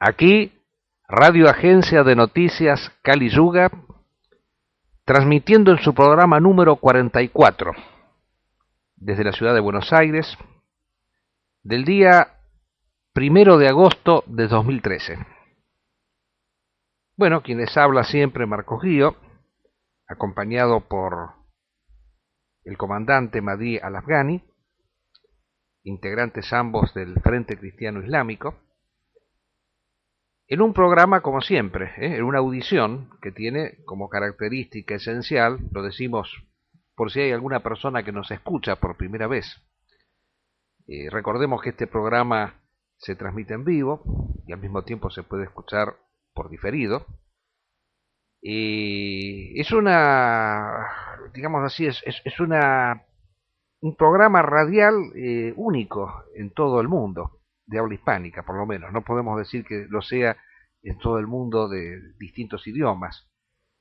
Aquí, Radio Agencia de Noticias Cali Yuga, transmitiendo en su programa número 44, desde la ciudad de Buenos Aires, del día 1 de agosto de 2013. Bueno, quien les habla siempre, Marcos Guío, acompañado por el comandante Mahdi al-Afghani, integrantes ambos del Frente Cristiano Islámico, en un programa como siempre, en una audición que tiene como característica esencial, lo decimos por si hay alguna persona que nos escucha por primera vez. Recordemos que este programa se transmite en vivo y al mismo tiempo se puede escuchar por diferido. Es digamos así, es un programa radial único en todo el mundo, de habla hispánica por lo menos. No podemos decir que lo sea en todo el mundo de distintos idiomas,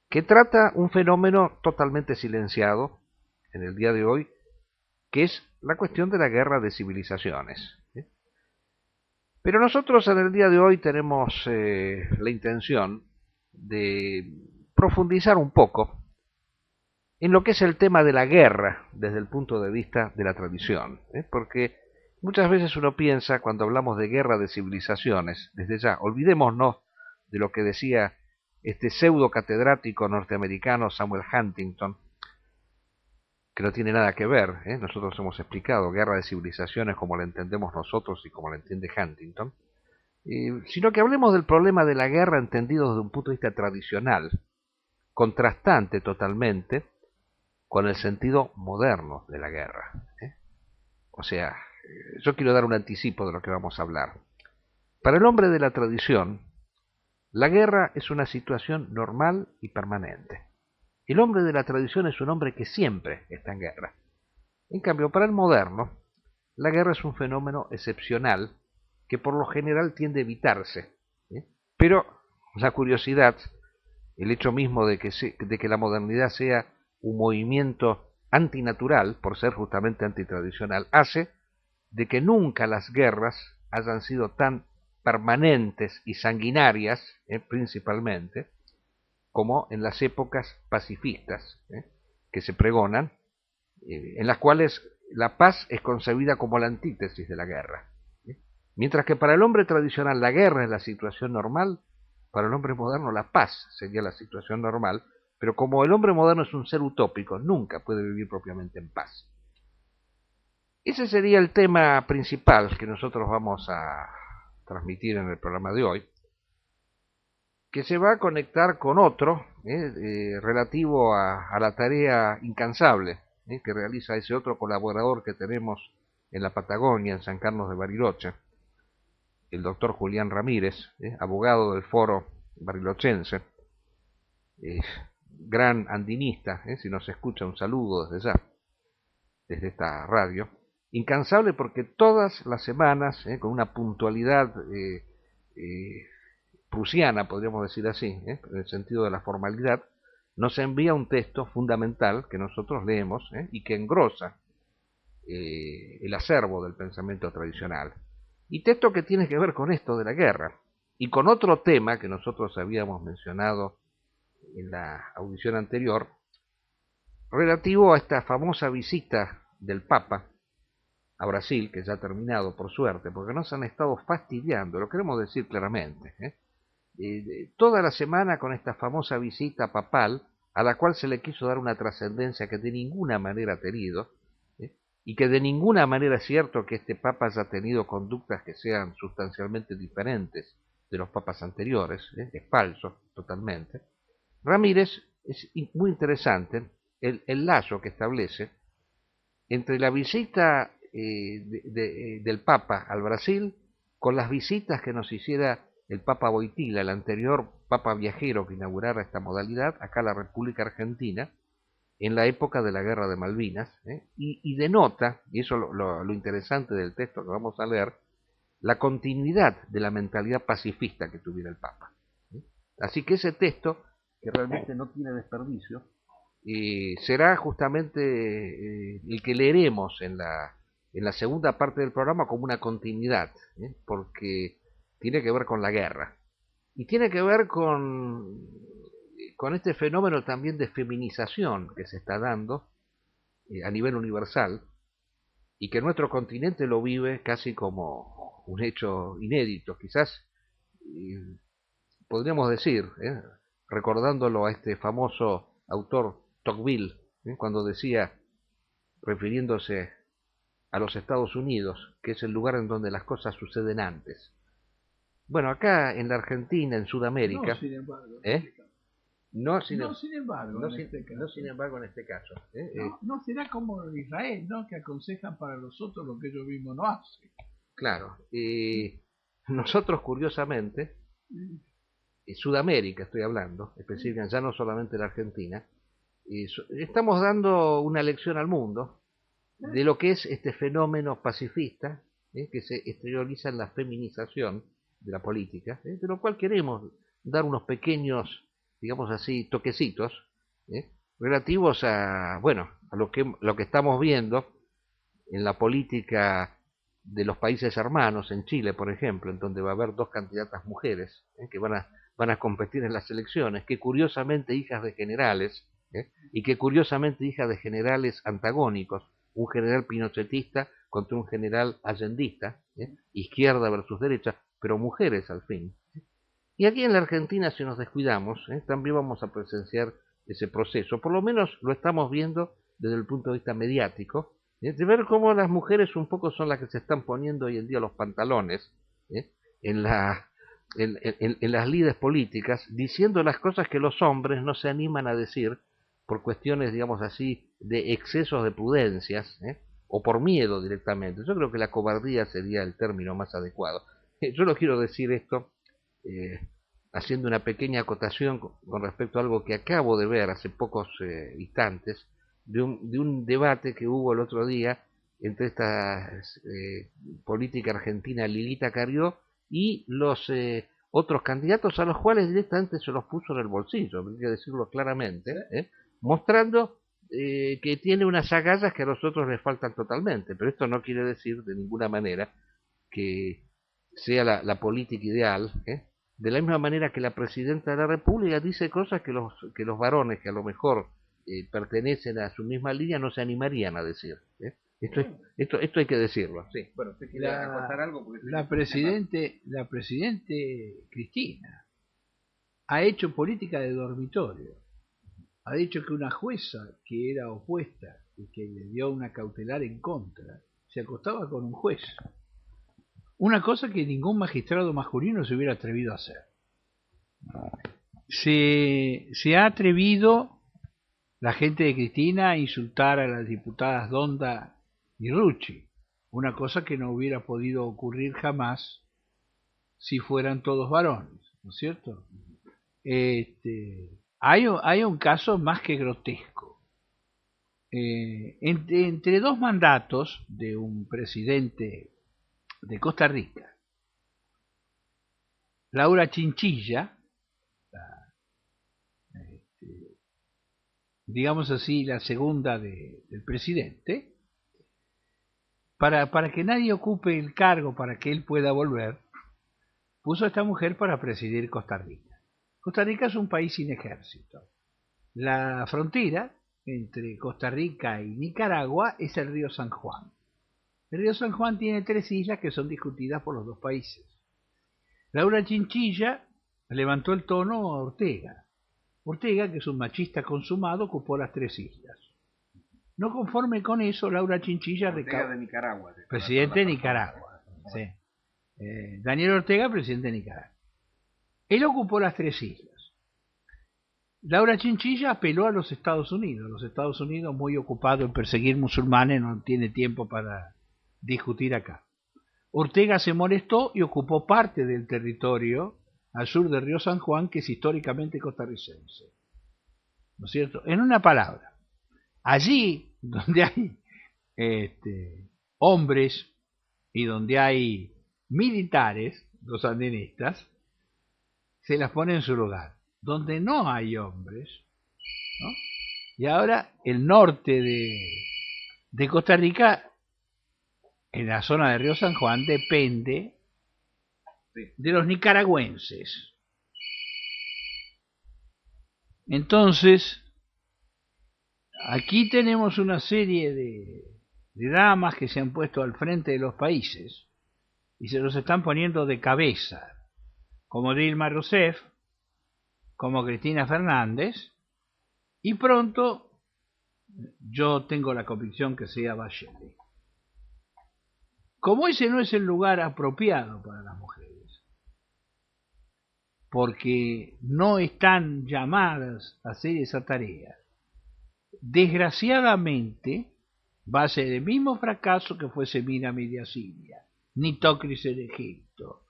que trata un fenómeno totalmente silenciado en el día de hoy, que es la cuestión de la guerra de civilizaciones. Pero nosotros en el día de hoy tenemos la intención de profundizar un poco en lo que es el tema de la guerra desde el punto de vista de la tradición, porque muchas veces uno piensa, cuando hablamos de guerra de civilizaciones, desde ya, olvidémonos de lo que decía este pseudo catedrático norteamericano Samuel Huntington, que no tiene nada que ver, nosotros hemos explicado guerra de civilizaciones como la entendemos nosotros y como la entiende Huntington, sino que hablemos del problema de la guerra entendido desde un punto de vista tradicional, contrastante totalmente con el sentido moderno de la guerra. O sea, yo quiero dar un anticipo de lo que vamos a hablar. Para el hombre de la tradición, la guerra es una situación normal y permanente. El hombre de la tradición es un hombre que siempre está en guerra. En cambio, para el moderno, la guerra es un fenómeno excepcional que por lo general tiende a evitarse. Pero la curiosidad, el hecho mismo de que la modernidad sea un movimiento antinatural, por ser justamente antitradicional, hace de que nunca las guerras hayan sido tan permanentes y sanguinarias, principalmente, como en las épocas pacifistas que se pregonan, en las cuales la paz es concebida como la antítesis de la guerra. Mientras que para el hombre tradicional la guerra es la situación normal, para el hombre moderno la paz sería la situación normal, pero como el hombre moderno es un ser utópico, nunca puede vivir propiamente en paz. Ese sería el tema principal que nosotros vamos a transmitir en el programa de hoy, que se va a conectar con otro relativo a la tarea incansable que realiza ese otro colaborador que tenemos en la Patagonia, en San Carlos de Bariloche, el doctor Julián Ramírez, abogado del Foro Barilochense, gran andinista, si nos escucha un saludo desde ya, desde esta radio, incansable porque todas las semanas, con una puntualidad prusiana, podríamos decir así, en el sentido de la formalidad, nos envía un texto fundamental que nosotros leemos y que engrosa el acervo del pensamiento tradicional. Y texto que tiene que ver con esto de la guerra y con otro tema que nosotros habíamos mencionado en la audición anterior, relativo a esta famosa visita del Papa a Brasil, que ya ha terminado por suerte, porque nos han estado fastidiando, lo queremos decir claramente, toda la semana con esta famosa visita papal, a la cual se le quiso dar una trascendencia que de ninguna manera ha tenido, y que de ninguna manera es cierto que este Papa haya tenido conductas que sean sustancialmente diferentes de los papas anteriores, es falso totalmente. Ramírez es muy interesante el lazo que establece entre la visita del Papa al Brasil con las visitas que nos hiciera el Papa Wojtyla, el anterior Papa viajero que inaugurara esta modalidad acá en la República Argentina, en la época de la Guerra de Malvinas, y denota, y eso lo interesante del texto que vamos a leer, la continuidad de la mentalidad pacifista que tuviera el Papa. Así que ese texto, que realmente no tiene desperdicio, será justamente el que leeremos en la segunda parte del programa como una continuidad, porque tiene que ver con la guerra. Y tiene que ver con este fenómeno también de feminización que se está dando a nivel universal y que nuestro continente lo vive casi como un hecho inédito. Quizás podríamos decir, recordándolo a este famoso autor Tocqueville, cuando decía, refiriéndose a los Estados Unidos, que es el lugar en donde las cosas suceden antes. Bueno, acá en la Argentina, en Sudamérica, No, sin embargo, ¿eh? No sin embargo, no sin embargo en este caso. No será como Israel, ¿no? Que aconsejan para los otros lo que ellos mismos no hacen. Claro. Nosotros, curiosamente, Sudamérica estoy hablando, específicamente, ya no solamente la Argentina, estamos dando una lección al mundo de lo que es este fenómeno pacifista que se exterioriza en la feminización de la política, de lo cual queremos dar unos pequeños, digamos así, toquecitos relativos a, bueno, a lo que estamos viendo en la política de los países hermanos, en Chile, por ejemplo, en donde va a haber 2 candidatas mujeres que van a competir en las elecciones, que curiosamente hijas de generales, y que curiosamente hijas de generales antagónicos, un general pinochetista contra un general allendista, izquierda versus derecha, pero mujeres al fin. Y aquí en la Argentina, si nos descuidamos, también vamos a presenciar ese proceso, por lo menos lo estamos viendo desde el punto de vista mediático, de ver cómo las mujeres un poco son las que se están poniendo hoy en día los pantalones en las lides políticas, diciendo las cosas que los hombres no se animan a decir por cuestiones, digamos así, de excesos de prudencias, o por miedo directamente. Yo creo que la cobardía sería el término más adecuado. Yo no quiero decir esto haciendo una pequeña acotación con respecto a algo que acabo de ver hace pocos instantes, de un debate que hubo el otro día entre esta política argentina Lilita Carrió y los otros candidatos a los cuales directamente se los puso en el bolsillo, hay que decirlo claramente, mostrando que tiene unas agallas que a los otros les faltan totalmente, pero esto no quiere decir de ninguna manera que sea la política ideal, de la misma manera que la presidenta de la República dice cosas que los varones que a lo mejor pertenecen a su misma línea no se animarían a decir. Esto hay que decirlo. Sí. Bueno, ¿usted quiere acotar algo? Porque la presidente Cristina ha hecho política de dormitorio. Ha dicho que una jueza que era opuesta y que le dio una cautelar en contra se acostaba con un juez. Una cosa que ningún magistrado masculino se hubiera atrevido a hacer. Se ha atrevido la gente de Cristina a insultar a las diputadas Donda y Rucci, una cosa que no hubiera podido ocurrir jamás si fueran todos varones, ¿no es cierto? Hay un caso más que grotesco. Entre 2 mandatos de un presidente de Costa Rica, Laura Chinchilla, digamos así, la segunda del presidente, para que nadie ocupe el cargo, para que él pueda volver, puso a esta mujer para presidir Costa Rica. Costa Rica es un país sin ejército. La frontera entre Costa Rica y Nicaragua es el río San Juan. El río San Juan tiene 3 islas que son discutidas por los 2 países. Laura Chinchilla levantó el tono a Ortega. Ortega, que es un machista consumado, ocupó las 3 islas. No conforme con eso, Laura Chinchilla de Nicaragua, presidente de Nicaragua. Sí. Daniel Ortega, presidente de Nicaragua. Él ocupó las 3 islas. Laura Chinchilla apeló a los Estados Unidos. Los Estados Unidos, muy ocupados en perseguir musulmanes, no tiene tiempo para discutir acá. Ortega se molestó y ocupó parte del territorio al sur del río San Juan, que es históricamente costarricense. ¿No es cierto? En una palabra, allí donde hay hombres y donde hay militares, los sandinistas, se las pone en su lugar. Donde no hay hombres, ¿no? Y ahora el norte de Costa Rica, en la zona del río San Juan, depende de los nicaragüenses. Entonces, aquí tenemos una serie de damas que se han puesto al frente de los países y se los están poniendo de cabeza, como Dilma Rousseff, como Cristina Fernández, y pronto yo tengo la convicción que sea Bachelet. Como ese no es el lugar apropiado para las mujeres, porque no están llamadas a hacer esa tarea, desgraciadamente va a ser el mismo fracaso que fue Semíramis de Asiria, Nitocris en Egipto,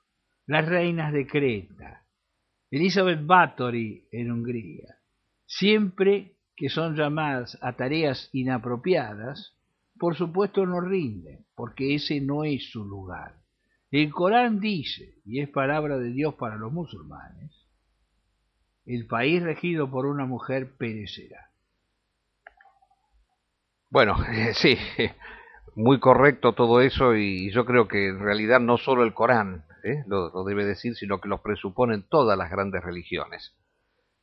las reinas de Creta, Elizabeth Báthory en Hungría. Siempre que son llamadas a tareas inapropiadas, por supuesto no rinden, porque ese no es su lugar. El Corán dice, y es palabra de Dios para los musulmanes, el país regido por una mujer perecerá. Bueno, sí, muy correcto todo eso, y yo creo que en realidad no solo el Corán lo debe decir, sino que lo presuponen todas las grandes religiones.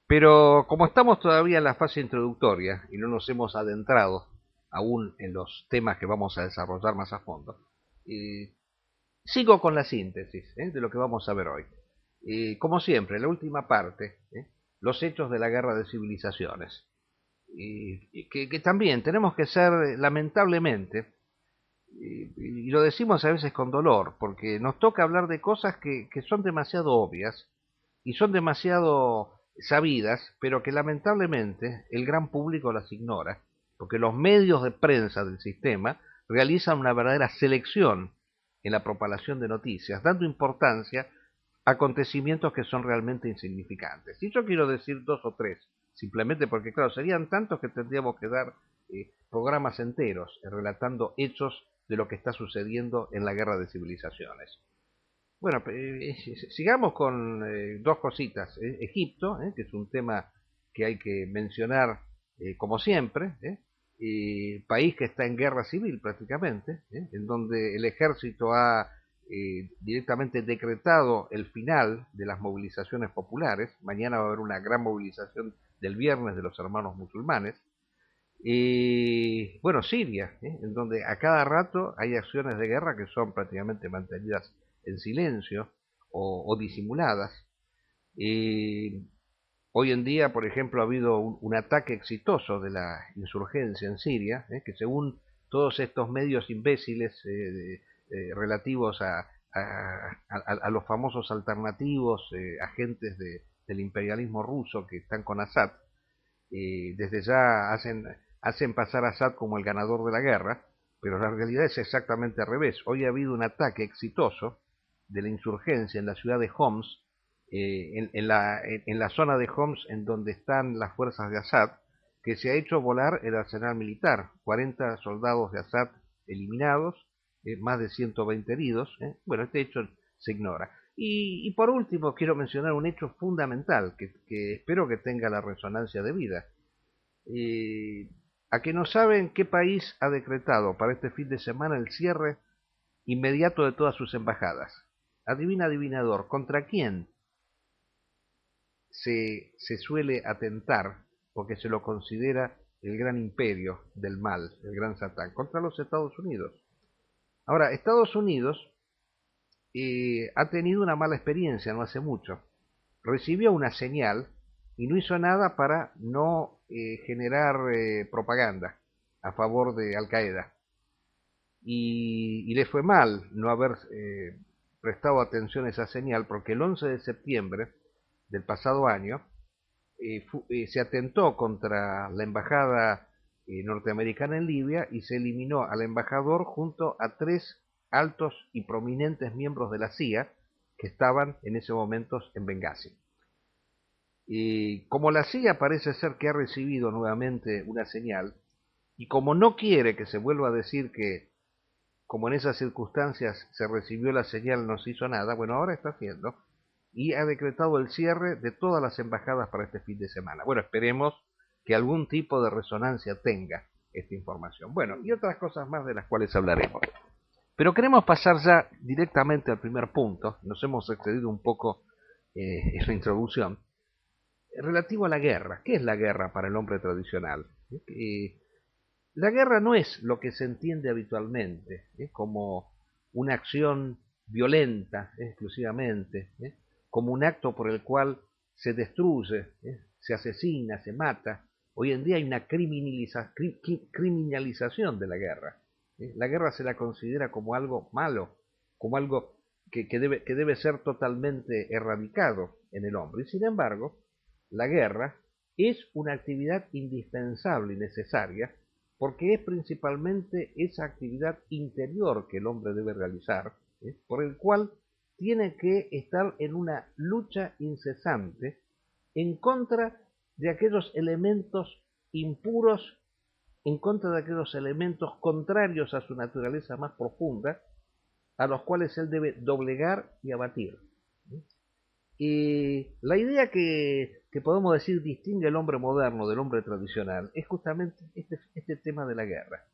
Pero como estamos todavía en la fase introductoria y no nos hemos adentrado aún en los temas que vamos a desarrollar más a fondo, sigo con la síntesis de lo que vamos a ver hoy. Como siempre, la última parte, los hechos de la guerra de civilizaciones, que también tenemos que ser, lamentablemente, y lo decimos a veces con dolor, porque nos toca hablar de cosas que son demasiado obvias y son demasiado sabidas, pero que lamentablemente el gran público las ignora, porque los medios de prensa del sistema realizan una verdadera selección en la propagación de noticias, dando importancia a acontecimientos que son realmente insignificantes. Y yo quiero decir dos o tres, simplemente porque, claro, serían tantos que tendríamos que dar programas enteros relatando hechos de lo que está sucediendo en la guerra de civilizaciones. Bueno, sigamos con dos cositas. Egipto, que es un tema que hay que mencionar como siempre, país que está en guerra civil prácticamente, en donde el ejército ha directamente decretado el final de las movilizaciones populares. Mañana va a haber una gran movilización del viernes de los hermanos musulmanes. Bueno, Siria, en donde a cada rato hay acciones de guerra que son prácticamente mantenidas en silencio o disimuladas. Hoy en día, por ejemplo, ha habido un ataque exitoso de la insurgencia en Siria, que según todos estos medios imbéciles relativos a los famosos alternativos, agentes del imperialismo ruso que están con Assad, desde ya hacen pasar a Assad como el ganador de la guerra, pero la realidad es exactamente al revés. Hoy ha habido un ataque exitoso de la insurgencia en la ciudad de Homs, en la zona de Homs en donde están las fuerzas de Assad, que se ha hecho volar el arsenal militar. 40 soldados de Assad eliminados, más de 120 heridos. Bueno, este hecho se ignora. Y por último quiero mencionar un hecho fundamental que espero que tenga la resonancia debida. A que no saben qué país ha decretado para este fin de semana el cierre inmediato de todas sus embajadas. Adivina, adivinador, ¿contra quién se suele atentar porque se lo considera el gran imperio del mal, el gran Satán? Contra los Estados Unidos. Ahora, Estados Unidos ha tenido una mala experiencia no hace mucho. Recibió una señal y no hizo nada para no generar propaganda a favor de Al Qaeda. Y le fue mal no haber prestado atención a esa señal, porque el 11 de septiembre del pasado año se atentó contra la embajada norteamericana en Libia y se eliminó al embajador junto a 3 altos y prominentes miembros de la CIA que estaban en ese momento en Bengasi. Y como la CIA parece ser que ha recibido nuevamente una señal, y como no quiere que se vuelva a decir que, como en esas circunstancias se recibió la señal, no se hizo nada, bueno, ahora está haciendo, y ha decretado el cierre de todas las embajadas para este fin de semana. Bueno, esperemos que algún tipo de resonancia tenga esta información. Bueno, y otras cosas más de las cuales hablaremos. Pero queremos pasar ya directamente al primer punto, nos hemos excedido un poco en la introducción, relativo a la guerra. ¿Qué es la guerra para el hombre tradicional? La guerra no es lo que se entiende habitualmente, como una acción violenta exclusivamente, como un acto por el cual se destruye, se asesina, se mata. Hoy en día hay una criminalización de la guerra. La guerra se la considera como algo malo, como algo que debe ser totalmente erradicado en el hombre. Y sin embargo, la guerra es una actividad indispensable y necesaria porque es principalmente esa actividad interior que el hombre debe realizar, por el cual tiene que estar en una lucha incesante en contra de aquellos elementos impuros, en contra de aquellos elementos contrarios a su naturaleza más profunda, a los cuales él debe doblegar y abatir. Y la idea que podemos decir distingue al hombre moderno del hombre tradicional es justamente este tema de la guerra.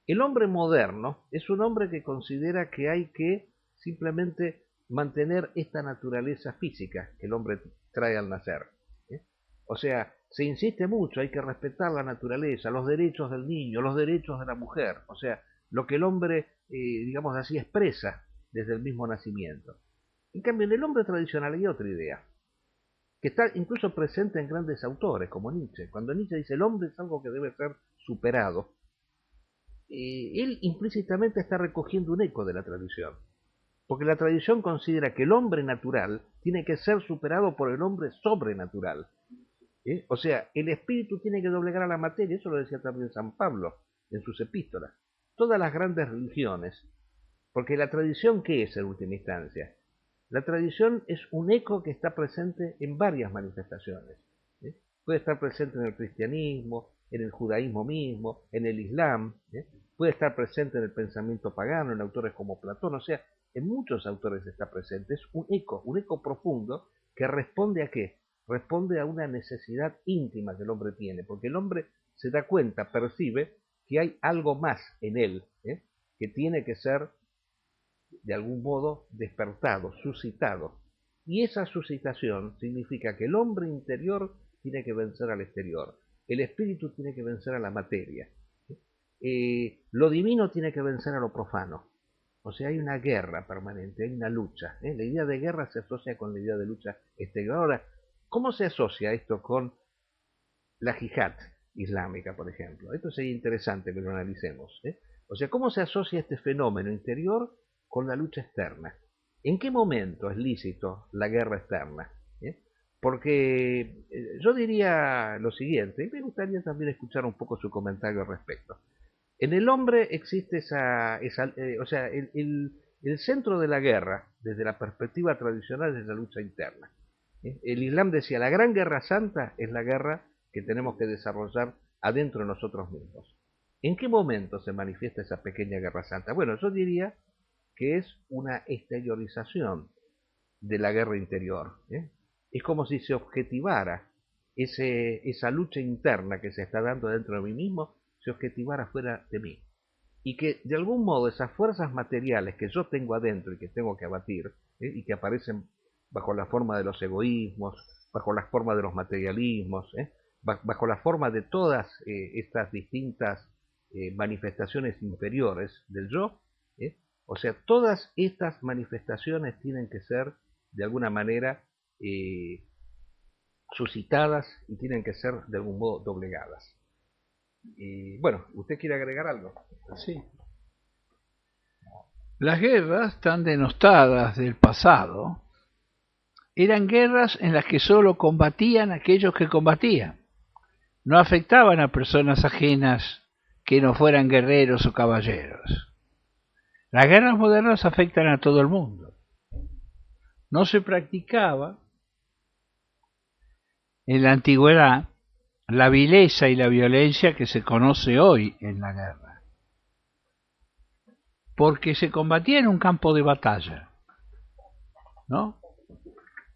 El hombre moderno es un hombre que considera que hay que simplemente mantener esta naturaleza física que el hombre trae al nacer. O sea, se insiste mucho, hay que respetar la naturaleza, los derechos del niño, los derechos de la mujer, o sea, lo que el hombre, digamos así, expresa desde el mismo nacimiento. En cambio, en el hombre tradicional hay otra idea, que está incluso presente en grandes autores, como Nietzsche. Cuando Nietzsche dice el hombre es algo que debe ser superado, él implícitamente está recogiendo un eco de la tradición. Porque la tradición considera que el hombre natural tiene que ser superado por el hombre sobrenatural. O sea, el espíritu tiene que doblegar a la materia, eso lo decía también San Pablo en sus epístolas. Todas las grandes religiones, porque la tradición, ¿qué es en última instancia? La tradición es un eco que está presente en varias manifestaciones. Puede estar presente en el cristianismo, en el judaísmo mismo, en el islam, puede estar presente en el pensamiento pagano, en autores como Platón, o sea, en muchos autores está presente. Es un eco profundo que responde a ¿qué? Responde a una necesidad íntima que el hombre tiene, porque el hombre se da cuenta, percibe que hay algo más en él, que tiene que ser de algún modo despertado, suscitado. Y esa suscitación significa que el hombre interior tiene que vencer al exterior, el espíritu tiene que vencer a la materia, lo divino tiene que vencer a lo profano. O sea, hay una guerra permanente, hay una lucha. La idea de guerra se asocia con la idea de lucha exterior. Ahora, ¿cómo se asocia esto con la yihad islámica, por ejemplo? Esto sería interesante que lo analicemos. O sea, ¿cómo se asocia este fenómeno interior con la lucha externa? ¿En qué momento es lícito la guerra externa? Porque yo diría lo siguiente, y me gustaría también escuchar un poco su comentario al respecto. En el hombre existe o sea, el centro de la guerra, desde la perspectiva tradicional, es la lucha interna. El Islam decía, la gran guerra santa es la guerra que tenemos que desarrollar adentro de nosotros mismos. ¿En qué momento se manifiesta esa pequeña guerra santa? Bueno, yo diría que es una exteriorización de la guerra interior. Es como si se objetivara esa lucha interna que se está dando dentro de mí mismo, se objetivara fuera de mí. Y que de algún modo esas fuerzas materiales que yo tengo adentro y que tengo que abatir, y que aparecen bajo la forma de los egoísmos, bajo la forma de los materialismos, bajo la forma de todas estas distintas manifestaciones inferiores del yo, o sea, todas estas manifestaciones tienen que ser de alguna manera suscitadas y tienen que ser de algún modo doblegadas. Y bueno, ¿usted quiere agregar algo? Sí. Las guerras tan denostadas del pasado eran guerras en las que solo combatían aquellos que combatían. No afectaban a personas ajenas que no fueran guerreros o caballeros. Las guerras modernas afectan a todo el mundo. No se practicaba en la antigüedad la vileza y la violencia que se conoce hoy en la guerra, porque se combatía en un campo de batalla, ¿no?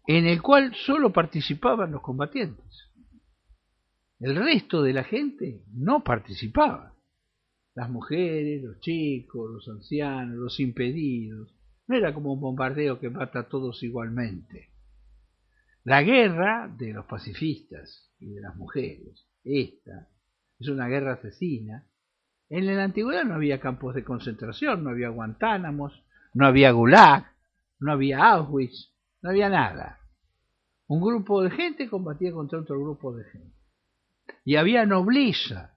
En el cual solo participaban los combatientes. El resto de la gente no participaba. las mujeres, los chicos, los ancianos, los impedidos. No era como un bombardeo que mata a todos igualmente. La guerra de los pacifistas y de las mujeres, esta, es una guerra asesina. En la antigüedad no había campos de concentración, no había Guantánamos, no había Gulag, no había Auschwitz, no había nada. Un grupo de gente combatía contra otro grupo de gente. Y había nobleza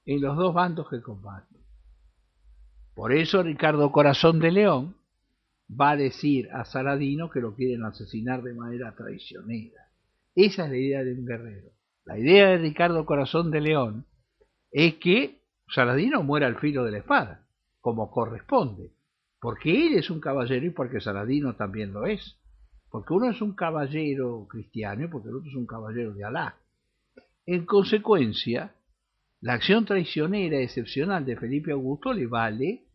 en los dos bandos que combaten. Por eso Ricardo Corazón de León va a decir a Saladino que lo quieren asesinar de manera traicionera. Esa es la idea de un guerrero. La idea de Ricardo Corazón de León es que Saladino muera al filo de la espada, como corresponde, porque él es un caballero y porque Saladino también lo es. Porque uno es un caballero cristiano y porque el otro es un caballero de Alá. En consecuencia, la acción traicionera excepcional de Felipe Augusto le vale,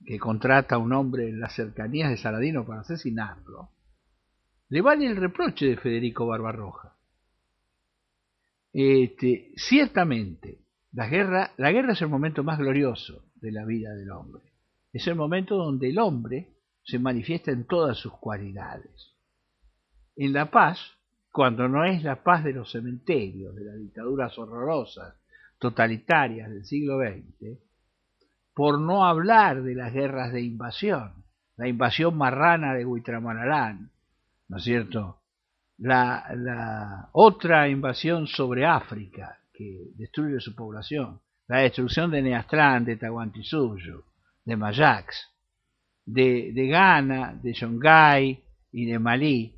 que contrata a un hombre en las cercanías de Saladino para asesinarlo, le vale el reproche de Federico Barbarroja. Ciertamente, la guerra es el momento más glorioso de la vida del hombre. Es el momento donde el hombre se manifiesta en todas sus cualidades. En la paz, cuando no es la paz de los cementerios, de las dictaduras horrorosas, totalitarias del siglo XX, por no hablar de las guerras de invasión, la invasión marrana de Huitramanalán, ¿no es cierto? La otra invasión sobre África, que destruye su población, la destrucción de Neastrán, de Tahuantinsuyo, de Mayax, de Ghana, de Songhai y de Malí,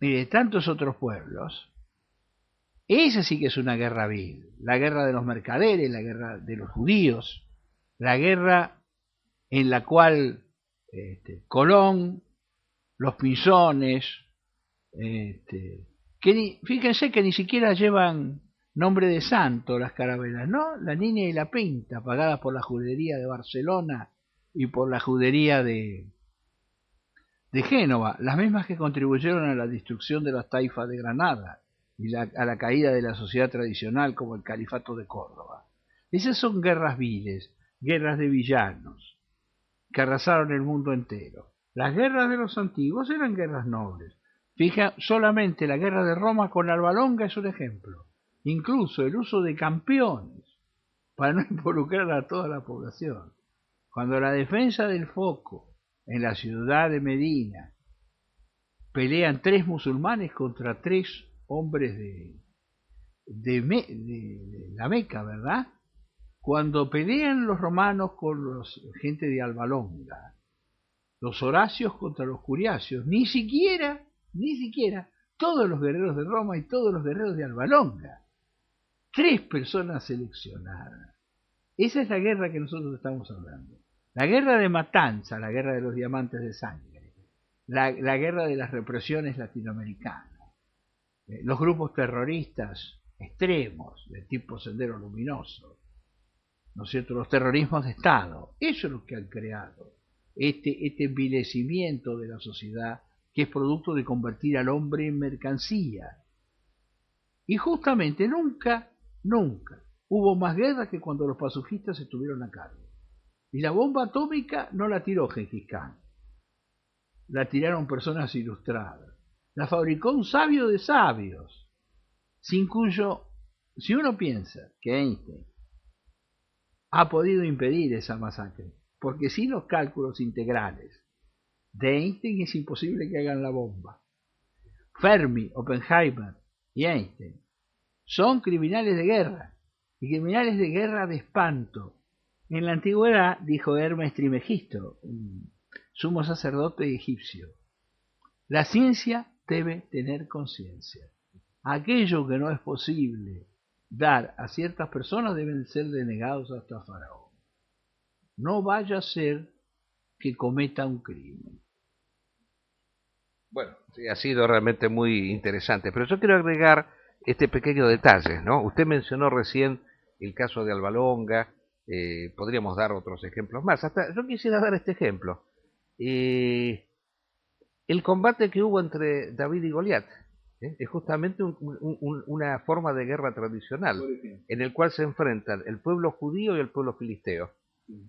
y de tantos otros pueblos. Esa sí que es una guerra vil, la guerra de los mercaderes, la guerra de los judíos, la guerra en la cual Colón, los Pinzones, fíjense que ni siquiera llevan nombre de santo las carabelas, ¿no? La Niña y la Pinta, pagadas por la judería de Barcelona y por la judería de Génova, las mismas que contribuyeron a la destrucción de las taifas de Granada y a la caída de la sociedad tradicional como el Califato de Córdoba. Esas son guerras viles, guerras de villanos, que arrasaron el mundo entero. Las guerras de los antiguos eran guerras nobles. Fija, solamente la guerra de Roma con Alba Longa es un ejemplo. Incluso el uso de campeones para no involucrar a toda la población. Cuando la defensa del foco en la ciudad de Medina pelean 3 musulmanes contra 3 hombres de la Meca, ¿verdad? Cuando pelean los romanos con los gente de Alba Longa, los horacios contra los curiacios, ni siquiera todos los guerreros de Roma y todos los guerreros de Alba Longa. 3 personas seleccionadas. Esa es la guerra que nosotros estamos hablando. La guerra de matanza, la guerra de los diamantes de sangre, la guerra de las represiones latinoamericanas, los grupos terroristas extremos de tipo Sendero Luminoso, ¿no es cierto? Los terrorismos de Estado, eso es lo que han creado, este envilecimiento de la sociedad que es producto de convertir al hombre en mercancía. Y justamente nunca hubo más guerra que cuando los pacifistas estuvieron a cargo. Y la bomba atómica no la tiró Gengis Khan, la tiraron personas ilustradas. La fabricó un sabio de sabios, sin cuyo, si uno piensa que Einstein ha podido impedir esa masacre, porque sin los cálculos integrales de Einstein es imposible que hagan la bomba. Fermi, Oppenheimer y Einstein son criminales de guerra, y criminales de guerra de espanto. En la antigüedad, dijo Hermes Trismegisto, un sumo sacerdote egipcio, la ciencia debe tener conciencia. Aquello que no es posible dar a ciertas personas deben ser denegados hasta Faraón. No vaya a ser que cometa un crimen. Bueno, sí, ha sido realmente muy interesante, pero yo quiero agregar este pequeño detalle, ¿no? Usted mencionó recién el caso de Alba Longa, podríamos dar otros ejemplos más. Hasta yo quisiera dar este ejemplo. El combate que hubo entre David y Goliat. Es justamente una forma de guerra tradicional, en el cual se enfrentan el pueblo judío y el pueblo filisteo.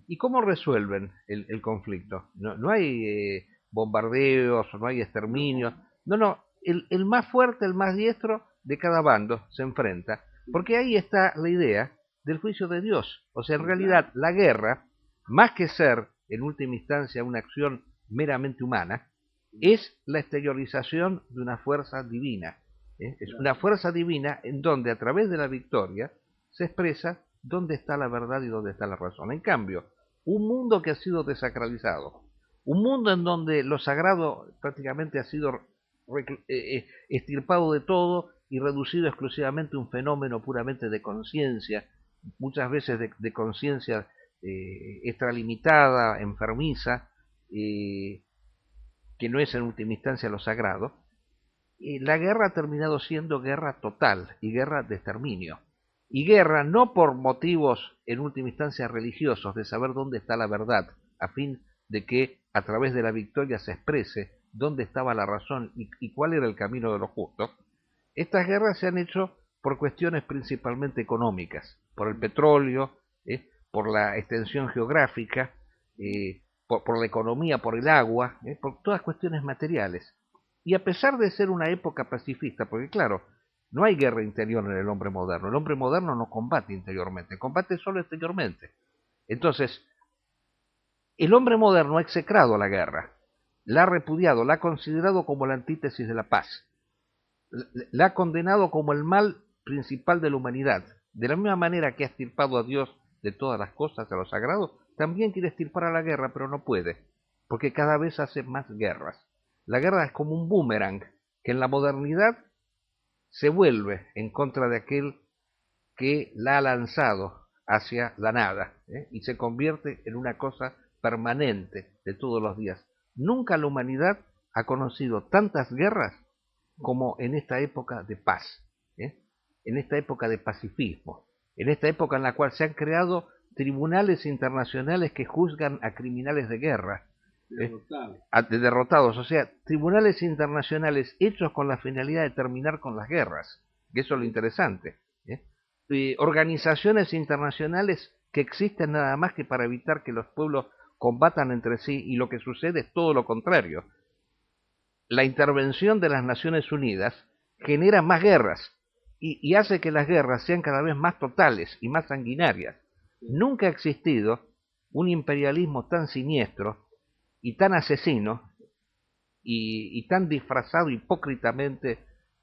¿Y cómo resuelven el conflicto? No hay bombardeos, no hay exterminios. No, el más fuerte, el más diestro de cada bando se enfrenta. Porque ahí está la idea del juicio de Dios. O sea, en realidad la guerra, más que ser en última instancia una acción meramente humana, es la exteriorización de una fuerza divina. Es una fuerza divina en donde a través de la victoria se expresa dónde está la verdad y dónde está la razón. En cambio, un mundo que ha sido desacralizado, un mundo en donde lo sagrado prácticamente ha sido extirpado de todo y reducido exclusivamente a un fenómeno puramente de conciencia, muchas veces de conciencia extralimitada, enfermiza, que no es en última instancia lo sagrado, la guerra ha terminado siendo guerra total y guerra de exterminio. Y guerra no por motivos en última instancia religiosos, de saber dónde está la verdad, a fin de que a través de la victoria se exprese dónde estaba la razón y cuál era el camino de los justos. Estas guerras se han hecho por cuestiones principalmente económicas, por el petróleo, por la extensión geográfica, por la economía, por el agua, por todas cuestiones materiales. Y a pesar de ser una época pacifista, porque claro, no hay guerra interior en el hombre moderno. El hombre moderno no combate interiormente, combate solo exteriormente. Entonces, el hombre moderno ha execrado la guerra, la ha repudiado, la ha considerado como la antítesis de la paz, la ha condenado como el mal principal de la humanidad. De la misma manera que ha extirpado a Dios de todas las cosas, a lo sagrado, también quiere extirpar a la guerra, pero no puede, porque cada vez hace más guerras. La guerra es como un boomerang, que en la modernidad se vuelve en contra de aquel que la ha lanzado hacia la nada, y se convierte en una cosa permanente de todos los días. Nunca la humanidad ha conocido tantas guerras como en esta época de paz, en esta época de pacifismo, en esta época en la cual se han creado tribunales internacionales que juzgan a criminales de guerra, derrotados, o sea, tribunales internacionales hechos con la finalidad de terminar con las guerras, que eso es lo interesante. Organizaciones internacionales que existen nada más que para evitar que los pueblos combatan entre sí, y lo que sucede es todo lo contrario. La intervención de las Naciones Unidas genera más guerras y hace que las guerras sean cada vez más totales y más sanguinarias. Nunca ha existido un imperialismo tan siniestro y tan asesino y tan disfrazado hipócritamente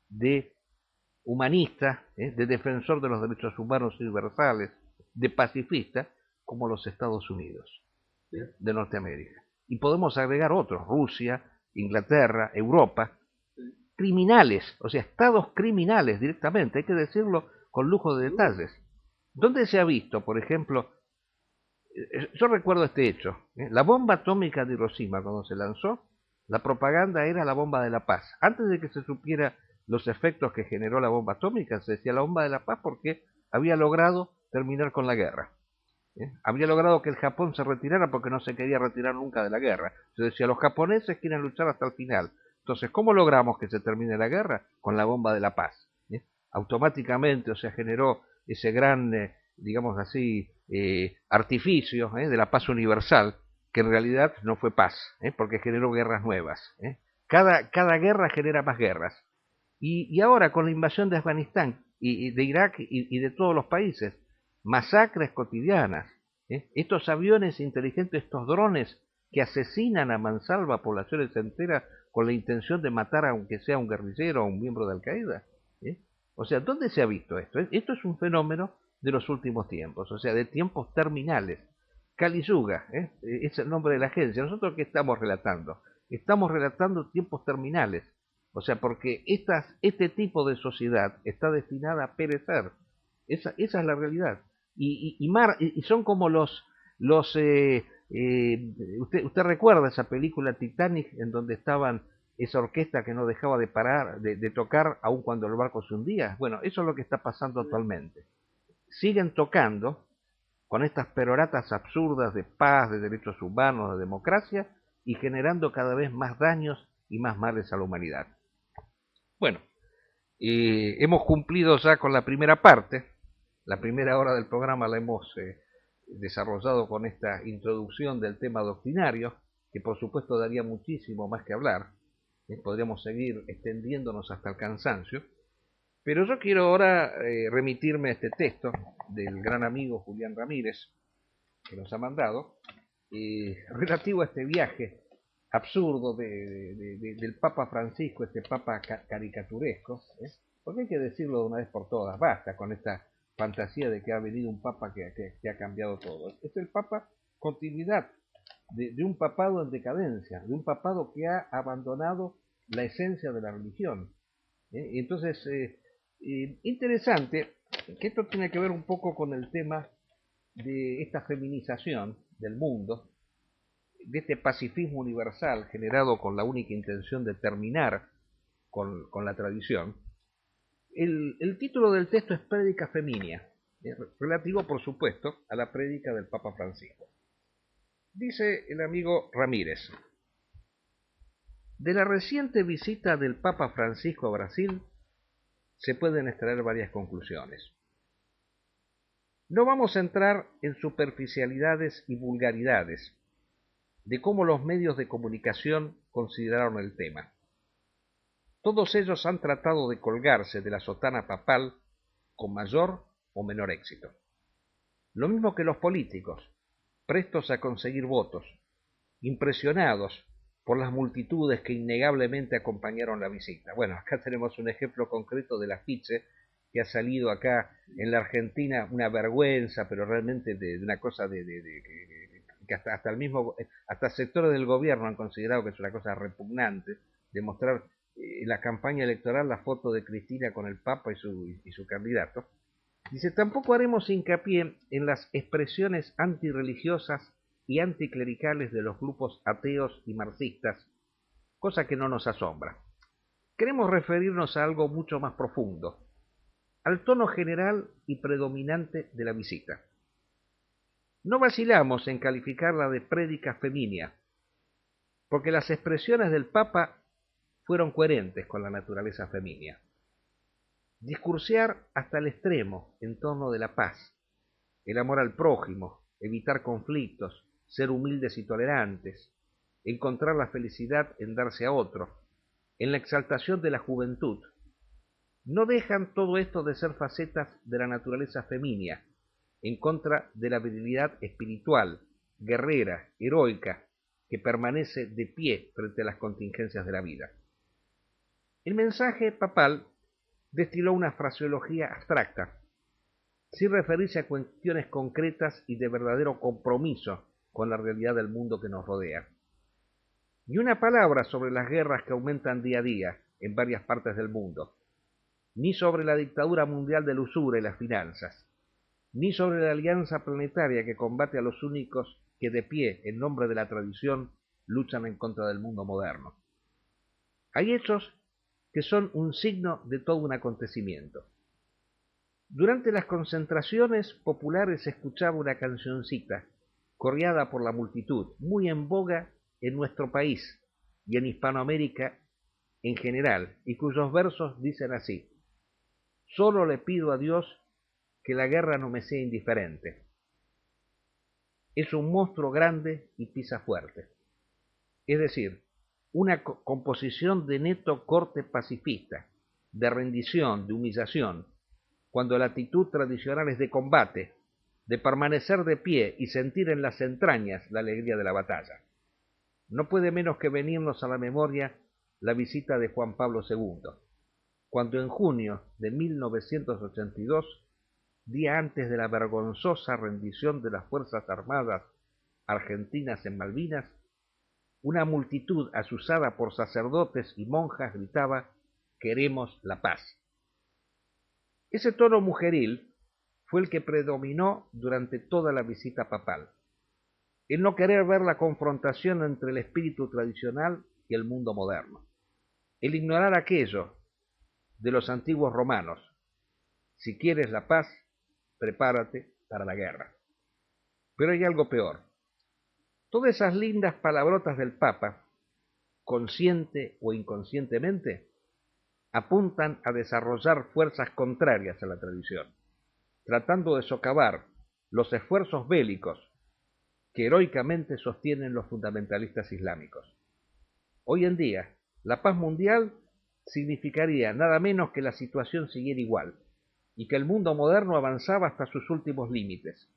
de humanista, de defensor de los derechos humanos universales, de pacifista, como los Estados Unidos de Norteamérica. Y podemos agregar otros: Rusia, Inglaterra, Europa, criminales, o sea, estados criminales directamente, hay que decirlo con lujo de detalles. ¿Dónde se ha visto, por ejemplo? Yo recuerdo este hecho, la bomba atómica de Hiroshima, cuando se lanzó, la propaganda era la bomba de la paz. Antes de que se supiera los efectos que generó la bomba atómica, se decía la bomba de la paz porque había logrado terminar con la guerra. Había logrado que el Japón se retirara porque no se quería retirar nunca de la guerra. Se decía, los japoneses quieren luchar hasta el final. Entonces, ¿cómo logramos que se termine la guerra? Con la bomba de la paz. Automáticamente, o sea, generó ese gran, digamos así, artificio de la paz universal, que en realidad no fue paz, porque generó guerras nuevas. Cada guerra genera más guerras. Y ahora, con la invasión de Afganistán y de Irak y de todos los países, masacres cotidianas, estos aviones inteligentes, estos drones que asesinan a mansalva a poblaciones enteras con la intención de matar, aunque sea un guerrillero o un miembro de Al-Qaeda. O sea, ¿dónde se ha visto esto? Esto es un fenómeno de los últimos tiempos, o sea, de tiempos terminales. Kali Yuga, es el nombre de la agencia. ¿Nosotros qué estamos relatando? Estamos relatando tiempos terminales. O sea, porque este tipo de sociedad está destinada a perecer. Esa es la realidad. Y son como usted recuerda esa película Titanic, en donde estaban esa orquesta que no dejaba de parar, de tocar, aun cuando el barco se hundía. Bueno, eso es lo que está pasando actualmente. Siguen tocando con estas peroratas absurdas de paz, de derechos humanos, de democracia, y generando cada vez más daños y más males a la humanidad. Bueno, Hemos cumplido ya con la primera parte. La primera hora del programa la hemos desarrollado con esta introducción del tema doctrinario, que por supuesto daría muchísimo más que hablar. Podríamos seguir extendiéndonos hasta el cansancio. Pero yo quiero ahora remitirme a este texto del gran amigo Julián Ramírez, que nos ha mandado, relativo a este viaje absurdo del Papa Francisco, este Papa caricaturesco, porque hay que decirlo de una vez por todas, basta con esta fantasía de que ha venido un Papa que ha cambiado todo. Es el Papa continuidad de un papado en decadencia, de un papado que ha abandonado la esencia de la religión. Entonces, interesante que esto tiene que ver un poco con el tema de esta feminización del mundo, de este pacifismo universal generado con la única intención de terminar con la tradición. El título del texto es Prédica Feminia, relativo por supuesto a la prédica del Papa Francisco. Dice el amigo Ramírez: de la reciente visita del Papa Francisco a Brasil se pueden extraer varias conclusiones. No vamos a entrar en superficialidades y vulgaridades de cómo los medios de comunicación consideraron el tema. Todos ellos han tratado de colgarse de la sotana papal con mayor o menor éxito. Lo mismo que los políticos, prestos a conseguir votos, impresionados por las multitudes que innegablemente acompañaron la visita. Bueno, acá tenemos un ejemplo concreto del afiche que ha salido acá en la Argentina, una vergüenza, pero realmente de una cosa que hasta el mismo, hasta sectores del gobierno han considerado que es una cosa repugnante, de mostrar en la campaña electoral la foto de Cristina con el Papa y su candidato. Dice, tampoco haremos hincapié en las expresiones antirreligiosas y anticlericales de los grupos ateos y marxistas, cosa que no nos asombra. Queremos referirnos a algo mucho más profundo, al tono general y predominante de la visita. No vacilamos en calificarla de prédica feminia, porque las expresiones del Papa fueron coherentes con la naturaleza feminia. Discursear hasta el extremo en torno de la paz, el amor al prójimo, evitar conflictos, ser humildes y tolerantes, encontrar la felicidad en darse a otro, en la exaltación de la juventud. No dejan todo esto de ser facetas de la naturaleza feminia, en contra de la virilidad espiritual, guerrera, heroica, que permanece de pie frente a las contingencias de la vida. El mensaje papal destiló una fraseología abstracta, sin referirse a cuestiones concretas y de verdadero compromiso con la realidad del mundo que nos rodea. Ni una palabra sobre las guerras que aumentan día a día en varias partes del mundo, ni sobre la dictadura mundial de la usura y las finanzas, ni sobre la alianza planetaria que combate a los únicos que de pie, en nombre de la tradición, luchan en contra del mundo moderno. Hay hechos que son un signo de todo un acontecimiento. Durante las concentraciones populares se escuchaba una cancioncita, coreada por la multitud, muy en boga en nuestro país y en Hispanoamérica en general, y cuyos versos dicen así: solo le pido a Dios que la guerra no me sea indiferente. Es un monstruo grande y pisa fuerte. Es decir, una composición de neto corte pacifista, de rendición, de humillación, cuando la actitud tradicional es de combate, de permanecer de pie y sentir en las entrañas la alegría de la batalla. No puede menos que venirnos a la memoria la visita de Juan Pablo II, cuando en junio de 1982, día antes de la vergonzosa rendición de las Fuerzas Armadas argentinas en Malvinas, una multitud azuzada por sacerdotes y monjas gritaba: «Queremos la paz». Ese tono mujeril fue el que predominó durante toda la visita papal. El no querer ver la confrontación entre el espíritu tradicional y el mundo moderno. El ignorar aquello de los antiguos romanos: si quieres la paz, prepárate para la guerra. Pero hay algo peor. Todas esas lindas palabrotas del Papa, consciente o inconscientemente, apuntan a desarrollar fuerzas contrarias a la tradición, tratando de socavar los esfuerzos bélicos que heroicamente sostienen los fundamentalistas islámicos. Hoy en día, la paz mundial significaría nada menos que la situación siguiera igual y que el mundo moderno avanzaba hasta sus últimos límites.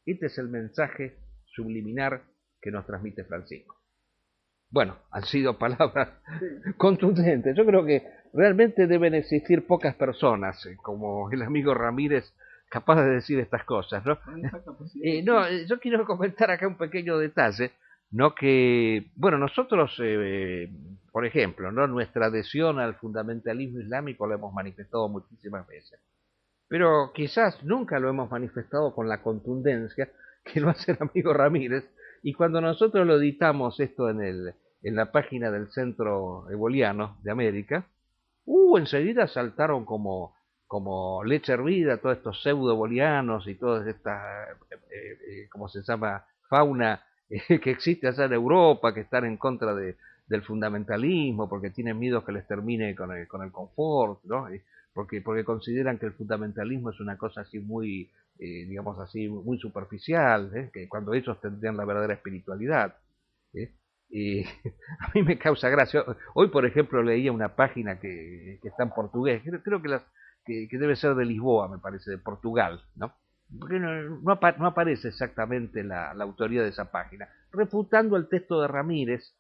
Este es el mensaje subliminar que nos transmite Francisco. Bueno, han sido palabras contundentes. Yo creo que realmente deben existir pocas personas como el amigo Ramírez capaces de decir estas cosas, ¿no? Yo quiero comentar acá un pequeño detalle, ¿no? Que, bueno, nosotros, por ejemplo, ¿no? Nuestra adhesión al fundamentalismo islámico la hemos manifestado muchísimas veces, pero quizás nunca lo hemos manifestado con la contundencia que lo hace el amigo Ramírez, y cuando nosotros lo editamos esto en la página del Centro Eboliano de América, enseguida saltaron como leche hervida todos estos pseudo-bolianos y toda esta, ¿cómo se llama?, fauna que existe allá en Europa, que están en contra del fundamentalismo, porque tienen miedo que les termine con el confort, ¿no? Porque consideran que el fundamentalismo es una cosa así muy, digamos así, muy superficial, que cuando ellos tendrían la verdadera espiritualidad. ¿eh? Y a mí me causa gracia. Hoy, por ejemplo, leía una página que está en portugués, creo que debe ser de Lisboa, me parece, de Portugal, ¿no? Porque no aparece exactamente la autoría de esa página, refutando el texto de Ramírez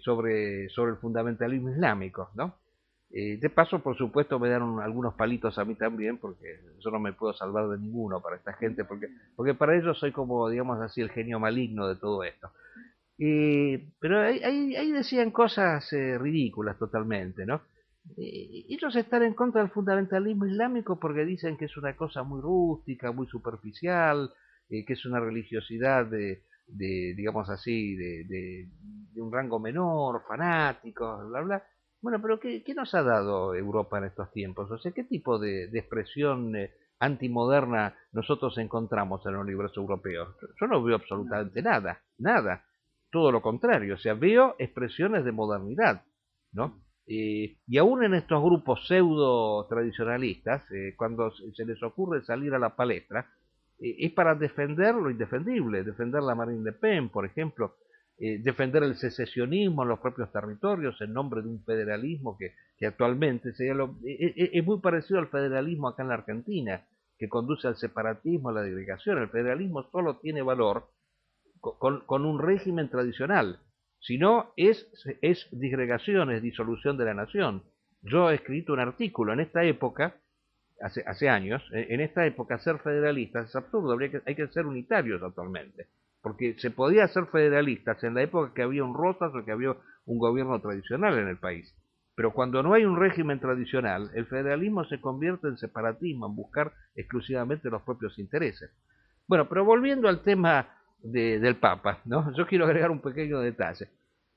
sobre el fundamentalismo islámico, ¿no? De paso, por supuesto, me dan algunos palitos a mí también, porque yo no me puedo salvar de ninguno para esta gente, porque para ellos soy como, digamos así, el genio maligno de todo esto. Pero ahí decían cosas ridículas totalmente, ¿no? Ellos están en contra del fundamentalismo islámico porque dicen que es una cosa muy rústica, muy superficial, que es una religiosidad digamos así, de un rango menor, fanáticos, bla, bla. Bueno, pero ¿qué nos ha dado Europa en estos tiempos? O sea, ¿qué tipo de expresión antimoderna nosotros encontramos en el universo europeo? Yo no veo absolutamente nada, nada. Todo lo contrario, o sea, veo expresiones de modernidad, ¿no? Y aún en estos grupos pseudo tradicionalistas, cuando se les ocurre salir a la palestra, es para defender lo indefendible, defender la Marine Le Pen, por ejemplo, defender el secesionismo en los propios territorios en nombre de un federalismo que actualmente es muy parecido al federalismo acá en la Argentina, que conduce al separatismo, a la segregación. El federalismo solo tiene valor con un régimen tradicional. Si no, es disgregación, es disolución de la nación. Yo he escrito un artículo en esta época, hace años, en esta época ser federalistas es absurdo, hay que ser unitarios actualmente. Porque se podía ser federalistas en la época que había un Rosas o que había un gobierno tradicional en el país. Pero cuando no hay un régimen tradicional, el federalismo se convierte en separatismo, en buscar exclusivamente los propios intereses. Bueno, pero volviendo al tema del Papa, ¿no? Yo quiero agregar un pequeño detalle.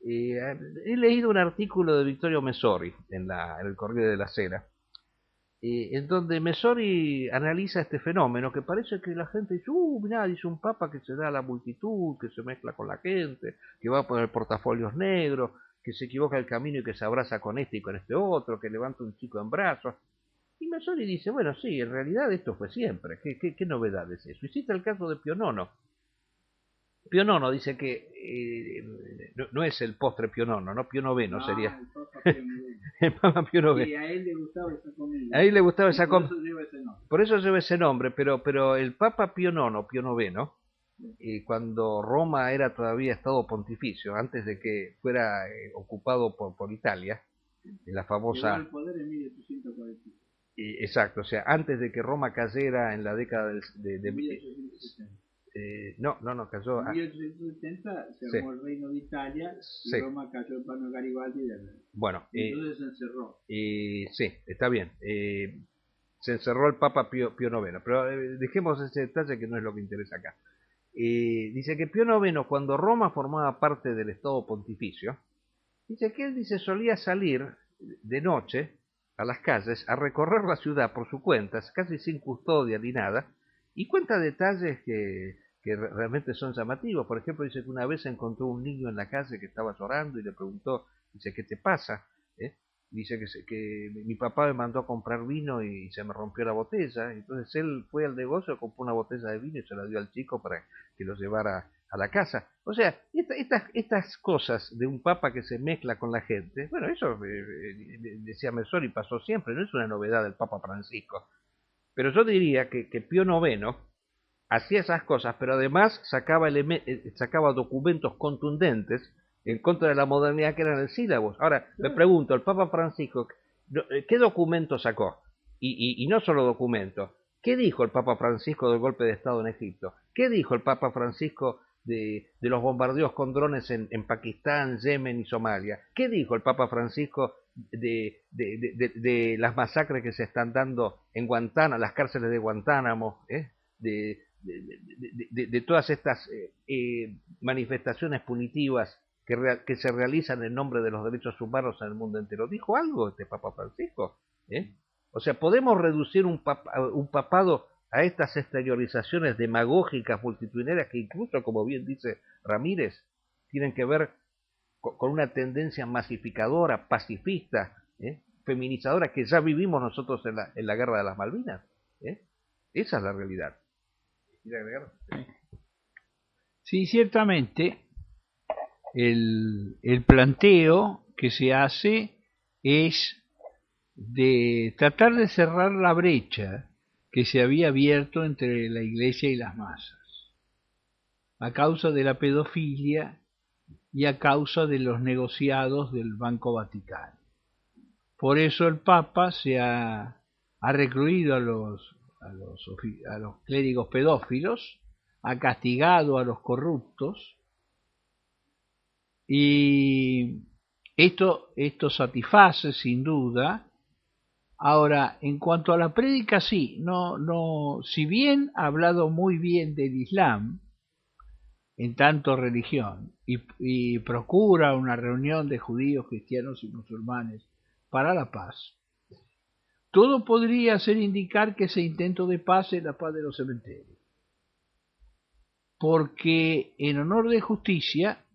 He leído un artículo de Vittorio Messori en el Corriere della Sera, en donde Messori analiza este fenómeno que parece que la gente dice, mirá, dice un papa que se da a la multitud, que se mezcla con la gente, que va a poner portafolios negros, que se equivoca el camino y que se abraza con este y con este otro, que levanta un chico en brazos. Y Messori dice, bueno, sí, en realidad esto fue siempre, ¿qué novedad es eso? Y cita el caso de Pío IX. Pío IX dice que no es el postre Pío IX, ¿no? Pío IX sería. El Papa Pío IX. El Papa Pío IX. Sí, a él le gustaba esa comida. A él le gustaba esa comida. Por eso lleva ese nombre. Por eso lleva ese nombre, pero el Papa Pío IX, Pío IX, cuando Roma era todavía Estado Pontificio, antes de que fuera ocupado por Italia, en la famosa. Llegó al poder en 1840. Exacto, o sea, antes de que Roma cayera en la década de 1860. No, cayó. En 1870 se armó el Reino de Italia y Sí. Roma cayó en manos de Garibaldi. Bueno, entonces se encerró. Sí, está bien. Se encerró el Papa Pío IX, pero dejemos ese detalle que no es lo que interesa acá. Dice que Pío IX, cuando Roma formaba parte del Estado Pontificio, dice que él solía salir de noche a las calles a recorrer la ciudad por su cuenta, casi sin custodia ni nada, y cuenta detalles que realmente son llamativos. Por ejemplo, dice que una vez encontró un niño en la calle que estaba llorando y le preguntó, dice, ¿qué te pasa? Dice que mi papá me mandó a comprar vino y se me rompió la botella. Entonces él fue al negocio, compró una botella de vino y se la dio al chico para que lo llevara a la casa. O sea, estas cosas de un papa que se mezcla con la gente, bueno, eso decía Messori, pasó siempre, no es una novedad del Papa Francisco. Pero yo diría que Pío IX hacía esas cosas, pero además sacaba documentos contundentes en contra de la modernidad que eran el sílabus. Ahora, me pregunto, el Papa Francisco, ¿qué documento sacó? Y no solo documentos. ¿Qué dijo el Papa Francisco del golpe de Estado en Egipto? ¿Qué dijo el Papa Francisco de los bombardeos con drones en Pakistán, Yemen y Somalia? ¿Qué dijo el Papa Francisco de las masacres que se están dando en Guantánamo, las cárceles de Guantánamo, de todas estas manifestaciones punitivas que se realizan en nombre de los derechos humanos en el mundo entero? ¿Dijo algo este Papa Francisco? O sea, ¿podemos reducir un papado a estas exteriorizaciones demagógicas multitudinarias que incluso, como bien dice Ramírez, tienen que ver con una tendencia masificadora, pacifista, feminizadora, que ya vivimos nosotros en la guerra de las Malvinas? Esa es la realidad. Sí, ciertamente el planteo que se hace es de tratar de cerrar la brecha que se había abierto entre la Iglesia y las masas, a causa de la pedofilia y a causa de los negociados del Banco Vaticano. Por eso el Papa se ha recluido a los clérigos pedófilos, ha castigado a los corruptos, y esto satisface sin duda. Ahora, en cuanto a la prédica, sí, si bien ha hablado muy bien del Islam, en tanto religión, y procura una reunión de judíos, cristianos y musulmanes para la paz, todo podría hacer indicar que ese intento de paz es la paz de los cementerios. Porque en honor de justicia,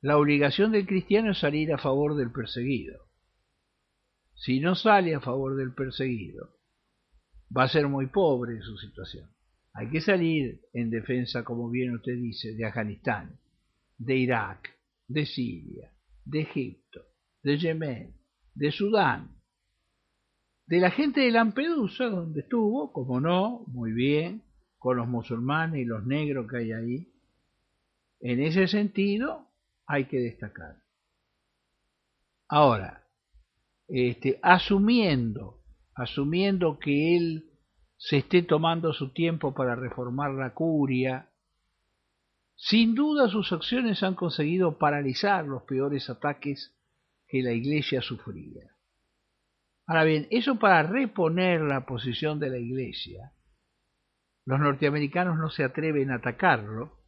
la obligación del cristiano es salir a favor del perseguido. Si no sale a favor del perseguido, va a ser muy pobre su situación. Hay que salir en defensa, como bien usted dice, de Afganistán, de Irak, de Siria, de Egipto, de Yemen, de Sudán, de la gente de Lampedusa, donde estuvo, como no, muy bien, con los musulmanes y los negros que hay ahí. En ese sentido, hay que destacar. Ahora, asumiendo que él se esté tomando su tiempo para reformar la curia, sin duda sus acciones han conseguido paralizar los peores ataques que la Iglesia sufría. Ahora bien, eso para reponer la posición de la Iglesia, los norteamericanos no se atreven a atacarlo.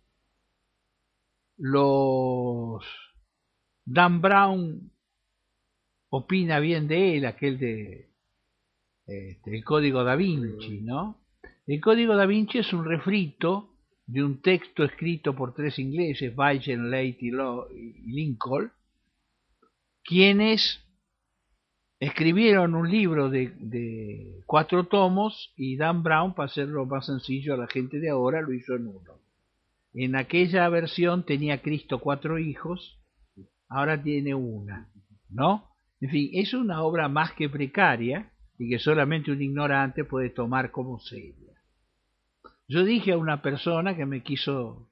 Dan Brown opina bien de él, aquel de el Código Da Vinci, ¿no? El Código Da Vinci es un refrito de un texto escrito por tres ingleses, Bacon, Leigh y Lincoln, quienes escribieron un libro de 4 tomos, y Dan Brown, para hacerlo más sencillo a la gente de ahora, lo hizo en uno. En aquella versión tenía Cristo 4 hijos, ahora tiene una, ¿no? En fin, es una obra más que precaria y que solamente un ignorante puede tomar como seria. Yo dije a una persona que me quiso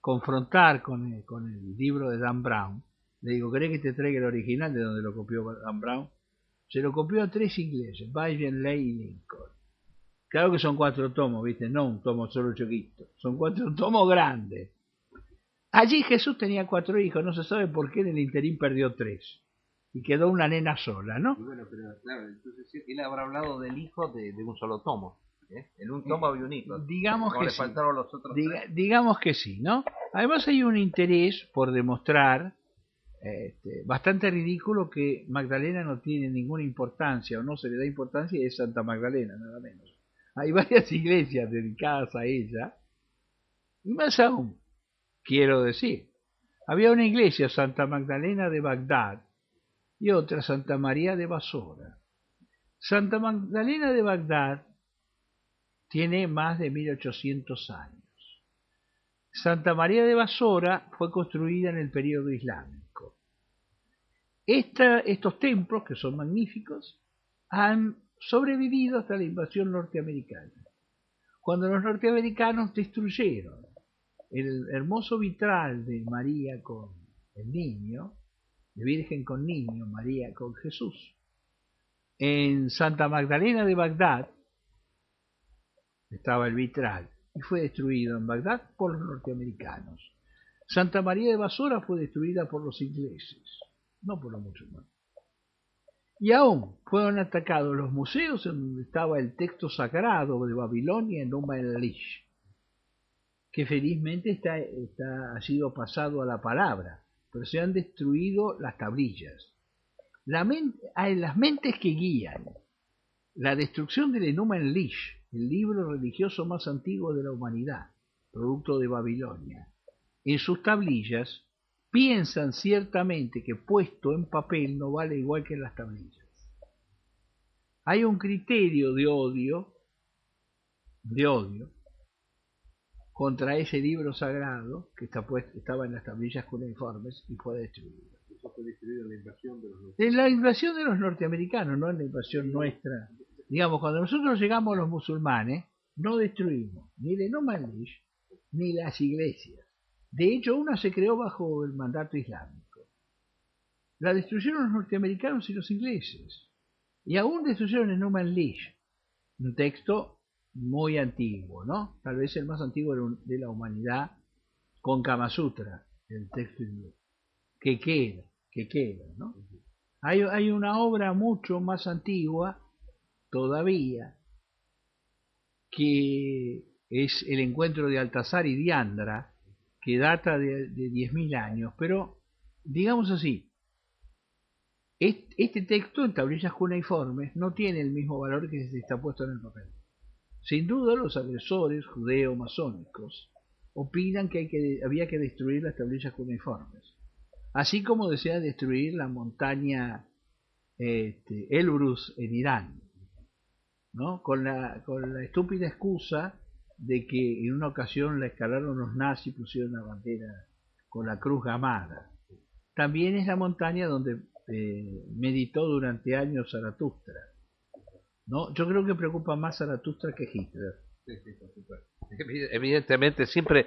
confrontar con el libro de Dan Brown, le digo, ¿querés que te traiga el original de donde lo copió Dan Brown? Se lo copió a 3 ingleses, Bacon, Leigh y Lincoln. Claro que son 4 tomos, ¿viste? No un tomo solo chiquito, son 4 tomos grandes. Allí Jesús tenía 4 hijos, no se sabe por qué en el interín perdió 3. Y quedó una nena sola, ¿no? Y bueno, pero claro, entonces él habrá hablado del hijo de un solo tomo. En un tomo había un hijo. Digamos que le sí. faltaron los otros digamos que sí, ¿no? Además hay un interés por demostrar, bastante ridículo, que Magdalena no tiene ninguna importancia, o no se le da importancia, y es Santa Magdalena, nada menos. Hay varias iglesias dedicadas a ella, y más aún, quiero decir, había una iglesia, Santa Magdalena de Bagdad, y otra Santa María de Basora. Santa Magdalena de Bagdad tiene más de 1800 años. Santa María de Basora fue construida en el periodo islámico. Estos templos, que son magníficos, han sobrevivido hasta la invasión norteamericana. Cuando los norteamericanos destruyeron el hermoso vitral de María con el niño, de Virgen con niño, María con Jesús, en Santa Magdalena de Bagdad estaba el vitral y fue destruido en Bagdad por los norteamericanos. Santa María de Basora fue destruida por los ingleses, no por los musulmanes. Y aún fueron atacados los museos en donde estaba el texto sagrado de Babilonia en Umm el-Lish, que felizmente ha sido pasado a la palabra, pero se han destruido las tablillas. Hay las mentes que guían la destrucción del Enuma Elish, el libro religioso más antiguo de la humanidad, producto de Babilonia. En sus tablillas piensan ciertamente que puesto en papel no vale igual que en las tablillas. Hay un criterio de odio contra ese libro sagrado que estaba en las tablillas cuneiformes y fue destruido. Eso fue destruido en la invasión de los norteamericanos. En la invasión de los norteamericanos, no en la invasión nuestra. Digamos, cuando nosotros llegamos los musulmanes, no destruimos ni el Enuma Elish ni las iglesias. De hecho, una se creó bajo el mandato islámico. La destruyeron los norteamericanos y los ingleses. Y aún destruyeron el Enuma Elish, un texto muy antiguo, ¿no? Tal vez el más antiguo de la humanidad, con Kama Sutra, el texto hindú, que queda, ¿no? Hay una obra mucho más antigua todavía, que es el encuentro de Altazar y Diandra, que data de 10.000 años, pero digamos así, este texto en tablillas cuneiformes no tiene el mismo valor que si está puesto en el papel. Sin duda los agresores judeo-masónicos opinan que había que destruir las tablillas cuneiformes, así como desean destruir la montaña Elbrus en Irán, ¿no? Con la estúpida excusa de que en una ocasión la escalaron los nazis y pusieron la bandera con la cruz gamada. También es la montaña donde meditó durante años Zaratustra, ¿no? Yo creo que preocupa más Zaratustra que Hitler. Sí, por supuesto. Evidentemente siempre,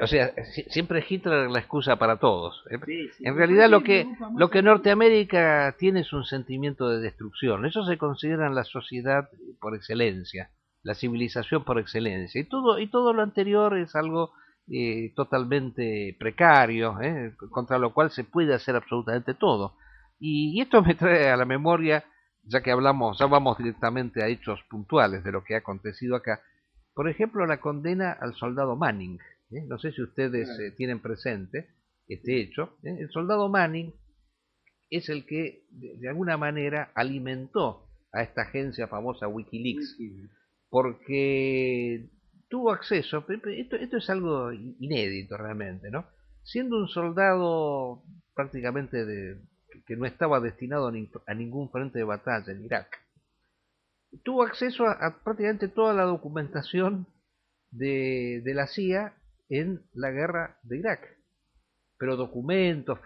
o sea, siempre Hitler es la excusa para todos. Sí. En realidad lo que Norteamérica tiene es un sentimiento de destrucción. Ellos se consideran la sociedad por excelencia, la civilización por excelencia, y todo lo anterior es algo totalmente precario, contra lo cual se puede hacer absolutamente todo. Y esto me trae a la memoria, ya que ya vamos directamente a hechos puntuales de lo que ha acontecido acá. Por ejemplo, la condena al soldado Manning. No sé si ustedes tienen presente este hecho. El soldado Manning es el que, de alguna manera, alimentó a esta agencia famosa Wikileaks, porque tuvo acceso, esto es algo inédito realmente, ¿no? Siendo un soldado prácticamente que no estaba destinado a ningún frente de batalla en Irak, tuvo acceso a prácticamente toda la documentación de la CIA en la guerra de Irak, pero documentos,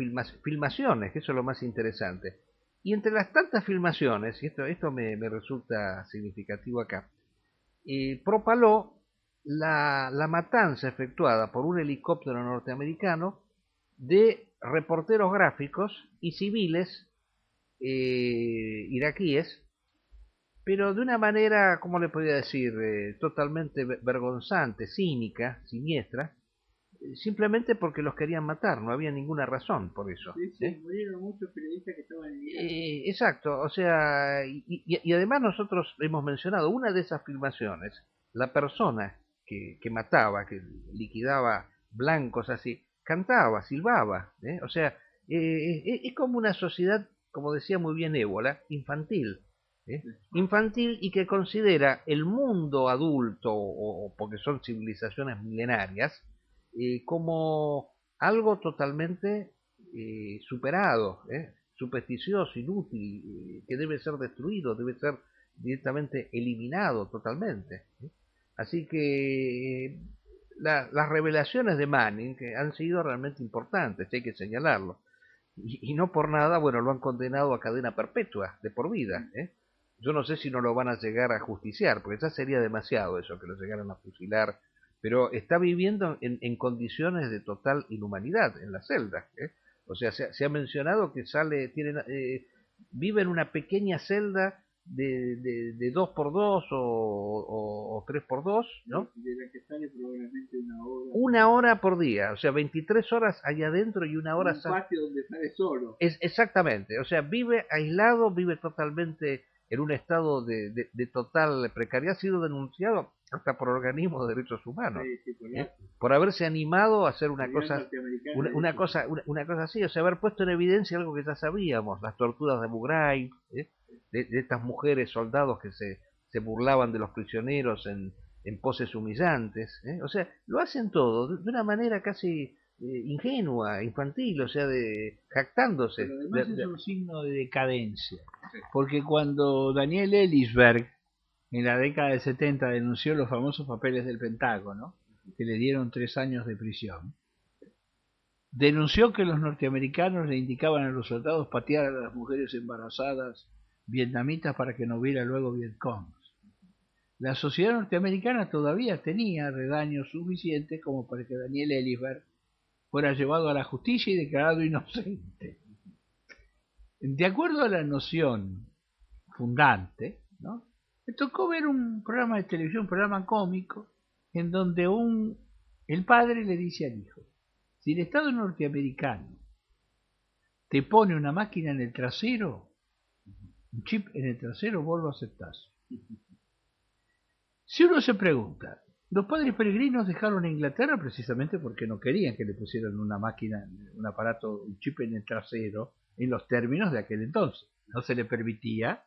filmaciones, que eso es lo más interesante. Y entre las tantas filmaciones, y esto me resulta significativo acá, propaló la matanza efectuada por un helicóptero norteamericano de reporteros gráficos y civiles iraquíes, pero de una manera, ¿cómo le podría decir?, totalmente vergonzante, cínica, siniestra, simplemente porque los querían matar, no había ninguna razón por eso. Sí, murieron muchos periodistas que estaban en Irak. Exacto, o sea, y además nosotros hemos mencionado una de esas filmaciones, la persona que mataba, que liquidaba blancos así, cantaba, silbaba, o sea, es como una sociedad, como decía muy bien Ébola, infantil. Infantil, y que considera el mundo adulto, o porque son civilizaciones milenarias, como algo totalmente superado, supersticioso, inútil, que debe ser destruido, debe ser directamente eliminado totalmente. Así que las revelaciones de Manning que han sido realmente importantes, hay que señalarlo. Y no por nada, bueno, lo han condenado a cadena perpetua, de por vida. Yo no sé si no lo van a llegar a justiciar, porque ya sería demasiado eso, que lo llegaran a fusilar. Pero está viviendo en condiciones de total inhumanidad en la celda. O sea, se ha mencionado que vive en una pequeña celda de 2x2 o 3x2, ¿no? De la que sale probablemente una hora. Una hora por día, o sea, 23 horas allá adentro y una hora Un patio donde sale solo. Exactamente, o sea, vive aislado, vive totalmente en un estado de total precariedad. Ha sido denunciado hasta por organismos de derechos humanos, por haberse animado a hacer una cosa así, o sea, haber puesto en evidencia algo que ya sabíamos, las torturas de Abu Ghraib, de estas mujeres soldados que se burlaban de los prisioneros en poses humillantes, o sea, lo hacen todo de una manera casi ingenua, infantil, o sea, jactándose. Pero además es un signo de decadencia, porque cuando Daniel Ellsberg en la década del 70 denunció los famosos papeles del Pentágono, que le dieron 3 años de prisión, denunció que los norteamericanos le indicaban a los soldados patear a las mujeres embarazadas vietnamitas para que no hubiera luego Vietcongs. La sociedad norteamericana todavía tenía redaños suficientes como para que Daniel Ellsberg fuera llevado a la justicia y declarado inocente. De acuerdo a la noción fundante, ¿no?, me tocó ver un programa de televisión, un programa cómico, en donde el padre le dice al hijo: si el Estado norteamericano te pone una máquina en el trasero, un chip en el trasero, vos lo aceptás. Si uno se pregunta, los padres peregrinos dejaron a Inglaterra precisamente porque no querían que le pusieran una máquina, un aparato, un chip en el trasero, en los términos de aquel entonces. No se le permitía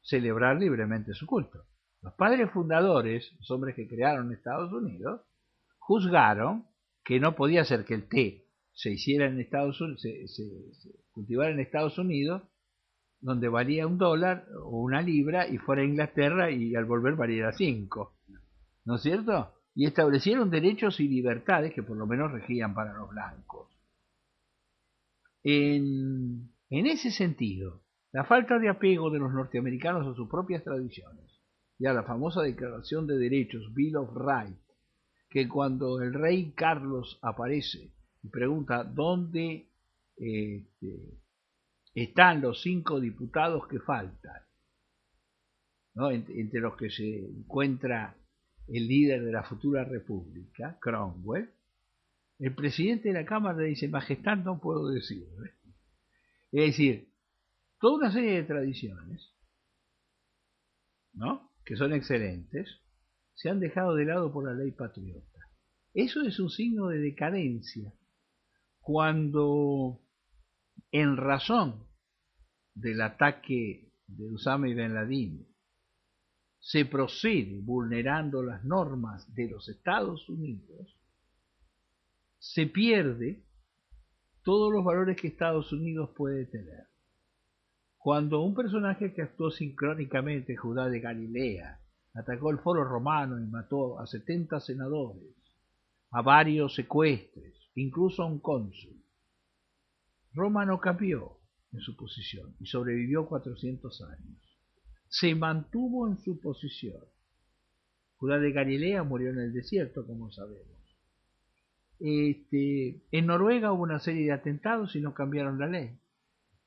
celebrar libremente su culto. Los padres fundadores, los hombres que crearon Estados Unidos, juzgaron que no podía ser que el té se hiciera en Estados Unidos, se cultivara en Estados Unidos, donde valía $1 o 1 libra, y fuera a Inglaterra y al volver valiera 5, ¿no es cierto? Y establecieron derechos y libertades que por lo menos regían para los blancos. En ese sentido, la falta de apego de los norteamericanos a sus propias tradiciones y a la famosa Declaración de Derechos, Bill of Rights, que cuando el rey Carlos aparece y pregunta dónde están los 5 diputados que faltan, ¿no?, entre los que se encuentra el líder de la futura república, Cromwell, el presidente de la Cámara le dice: Majestad, no puedo decirlo. Es decir, toda una serie de tradiciones, ¿no?, que son excelentes, se han dejado de lado por la ley patriota. Eso es un signo de decadencia, cuando, en razón del ataque de Osama bin Laden, se procede vulnerando las normas de los Estados Unidos, se pierde todos los valores que Estados Unidos puede tener. Cuando un personaje que actuó sincrónicamente, Judá de Galilea, atacó el foro romano y mató a 70 senadores, a varios secuestres, incluso a un cónsul, Roma no cambió en su posición y sobrevivió 400 años. Se mantuvo en su posición. Judá de Galilea murió en el desierto, como sabemos. En Noruega hubo una serie de atentados y no cambiaron la ley.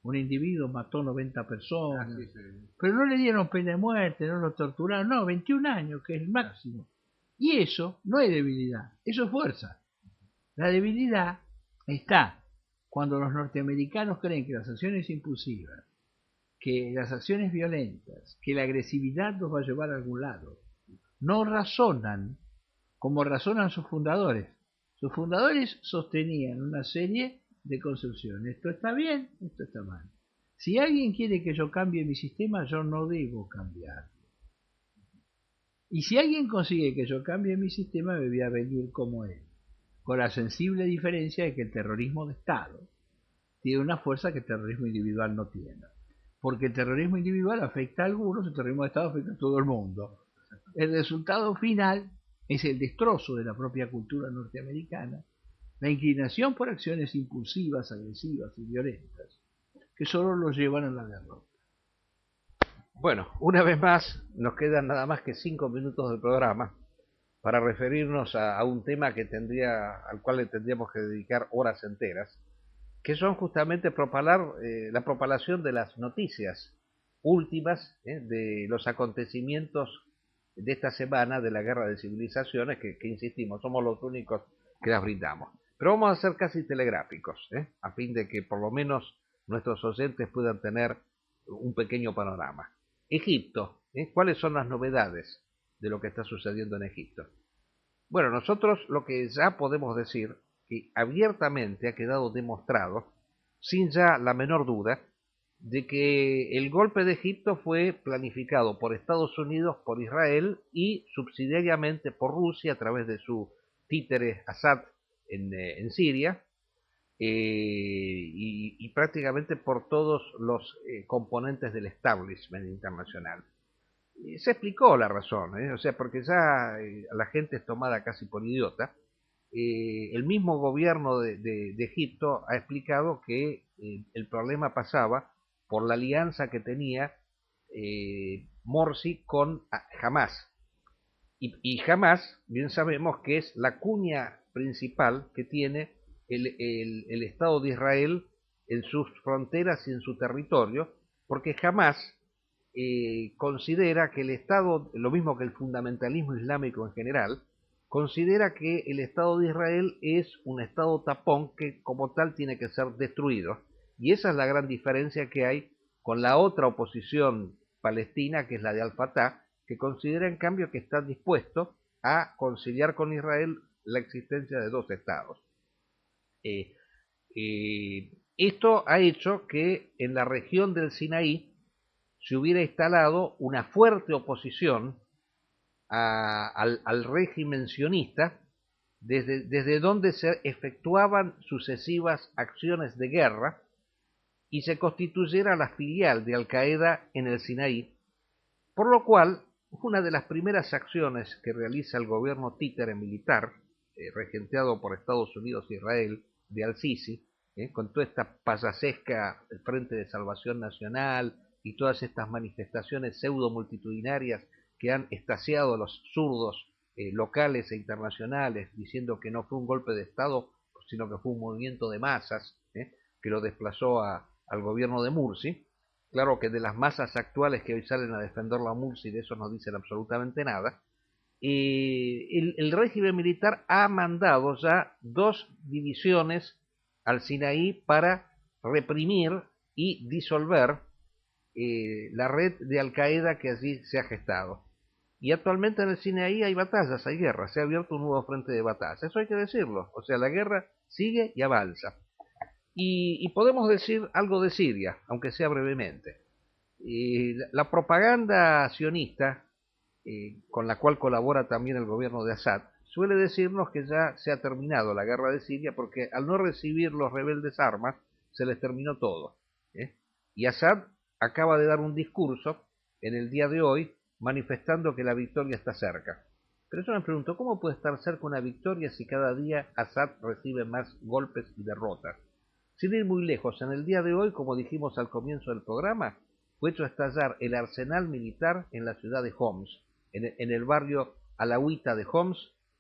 Un individuo mató 90 personas, pero no le dieron pena de muerte, no lo torturaron, no, 21 años, que es el máximo. Y eso no es debilidad, eso es fuerza. La debilidad está cuando los norteamericanos creen que las acciones impulsivas, que las acciones violentas, que la agresividad los va a llevar a algún lado. No razonan como razonan sus fundadores. Sus fundadores sostenían una serie de concepciones. Esto está bien, esto está mal. Si alguien quiere que yo cambie mi sistema, yo no debo cambiarlo. Y si alguien consigue que yo cambie mi sistema, me voy a venir como él, con la sensible diferencia de que el terrorismo de Estado tiene una fuerza que el terrorismo individual no tiene. Porque el terrorismo individual afecta a algunos, el terrorismo de Estado afecta a todo el mundo. El resultado final es el destrozo de la propia cultura norteamericana, la inclinación por acciones impulsivas, agresivas y violentas, que solo los llevan a la derrota. Bueno, una vez más, nos quedan nada más que 5 minutos del programa para referirnos a un tema al cual le tendríamos que dedicar horas enteras, que son justamente la propalación de las noticias últimas de los acontecimientos de esta semana de la Guerra de Civilizaciones, que insistimos, somos los únicos que las brindamos. Pero vamos a ser casi telegráficos, a fin de que por lo menos nuestros oyentes puedan tener un pequeño panorama. Egipto, ¿cuáles son las novedades de lo que está sucediendo en Egipto? Bueno, nosotros lo que ya podemos decir, que abiertamente ha quedado demostrado, sin ya la menor duda, de que el golpe de Egipto fue planificado por Estados Unidos, por Israel y subsidiariamente por Rusia a través de su títere Assad en Siria, y prácticamente por todos los componentes del establishment internacional. Se explicó la razón, o sea, porque ya la gente es tomada casi por idiota. El mismo gobierno de Egipto ha explicado que el problema pasaba por la alianza que tenía Morsi con Hamas. Y Hamas, bien sabemos que es la cuña principal que tiene el Estado de Israel en sus fronteras y en su territorio, porque Hamas considera que el Estado, lo mismo que el fundamentalismo islámico en general, considera que el Estado de Israel es un Estado tapón que como tal tiene que ser destruido. Y esa es la gran diferencia que hay con la otra oposición palestina, que es la de Al-Fatah, que considera en cambio que está dispuesto a conciliar con Israel la existencia de dos estados. Esto ha hecho que en la región del Sinaí se hubiera instalado una fuerte oposición al régimen sionista, desde donde se efectuaban sucesivas acciones de guerra y se constituyera la filial de Al-Qaeda en el Sinaí, por lo cual una de las primeras acciones que realiza el gobierno títere militar, regenteado por Estados Unidos e Israel, de Al-Sisi, con toda esta payasesca Frente de Salvación Nacional y todas estas manifestaciones pseudo multitudinarias que han extasiado a los zurdos locales e internacionales, diciendo que no fue un golpe de Estado, sino que fue un movimiento de masas que lo desplazó al gobierno de Mursi. Claro que de las masas actuales que hoy salen a defender la Mursi, de eso no dicen absolutamente nada. El régimen militar ha mandado ya 2 divisiones al Sinaí para reprimir y disolver la red de Al-Qaeda que allí se ha gestado. Y actualmente en el Sinaí hay batallas, hay guerras, se ha abierto un nuevo frente de batalla. Eso hay que decirlo. O sea, la guerra sigue y avanza. Y podemos decir algo de Siria, aunque sea brevemente. La propaganda sionista, con la cual colabora también el gobierno de Assad, suele decirnos que ya se ha terminado la guerra de Siria porque al no recibir los rebeldes armas, se les terminó todo. Y Assad acaba de dar un discurso en el día de hoy manifestando que la victoria está cerca. Pero yo me pregunto, ¿cómo puede estar cerca una victoria si cada día Assad recibe más golpes y derrotas? Sin ir muy lejos, en el día de hoy, como dijimos al comienzo del programa, fue hecho estallar el arsenal militar en la ciudad de Homs, en el barrio alawita de Homs,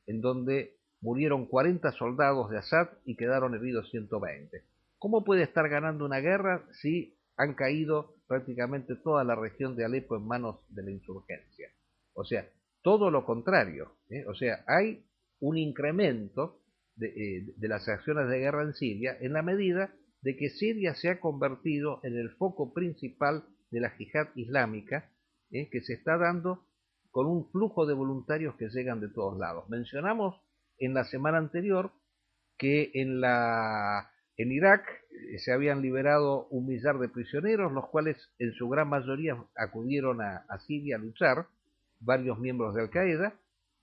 en donde murieron 40 soldados de Assad y quedaron heridos 120. ¿Cómo puede estar ganando una guerra si han caído prácticamente toda la región de Alepo en manos de la insurgencia? O sea, todo lo contrario. O sea, hay un incremento de las acciones de guerra en Siria en la medida de que Siria se ha convertido en el foco principal de la yihad islámica, que se está dando con un flujo de voluntarios que llegan de todos lados. Mencionamos en la semana anterior que en Irak se habían liberado 1 millar de prisioneros, los cuales en su gran mayoría acudieron a Siria a luchar, varios miembros de Al-Qaeda,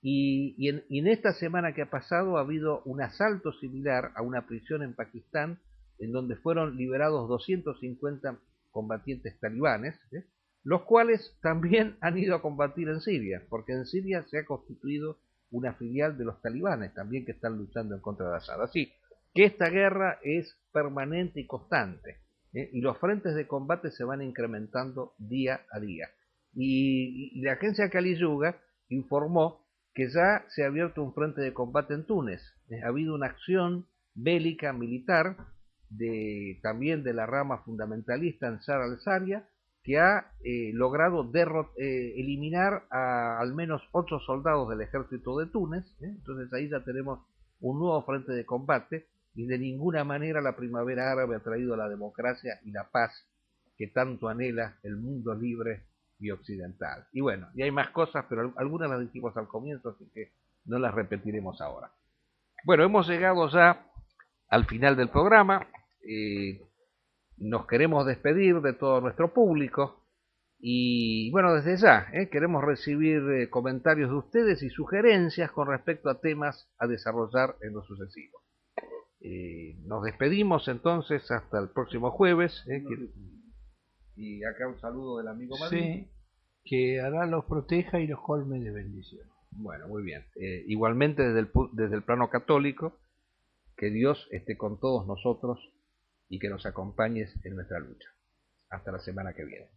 y en esta semana que ha pasado ha habido un asalto similar a una prisión en Pakistán, en donde fueron liberados 250 combatientes talibanes, los cuales también han ido a combatir en Siria, porque en Siria se ha constituido una filial de los talibanes también que están luchando en contra de Assad. Así que esta guerra es permanente y constante, y los frentes de combate se van incrementando día a día. Y la agencia Kali Yuga informó que ya se ha abierto un frente de combate en Túnez. Ha habido una acción bélica militar también de la rama fundamentalista Ansar al-Sharia, que ha logrado eliminar a al menos 8 soldados del ejército de Túnez. Entonces ahí ya tenemos un nuevo frente de combate, y de ninguna manera la primavera árabe ha traído la democracia y la paz que tanto anhela el mundo libre y occidental. Y bueno, y hay más cosas, pero algunas las dijimos al comienzo, así que no las repetiremos ahora. Bueno, hemos llegado ya al final del programa. Nos queremos despedir de todo nuestro público y bueno, desde ya queremos recibir comentarios de ustedes y sugerencias con respecto a temas a desarrollar en lo sucesivo. Nos despedimos entonces hasta el próximo jueves. Y acá un saludo del amigo Madrid. Sí, que Alá los proteja y los colme de bendición. Bueno, muy bien. Igualmente desde el plano católico, que Dios esté con todos nosotros y que nos acompañes en nuestra lucha. Hasta la semana que viene.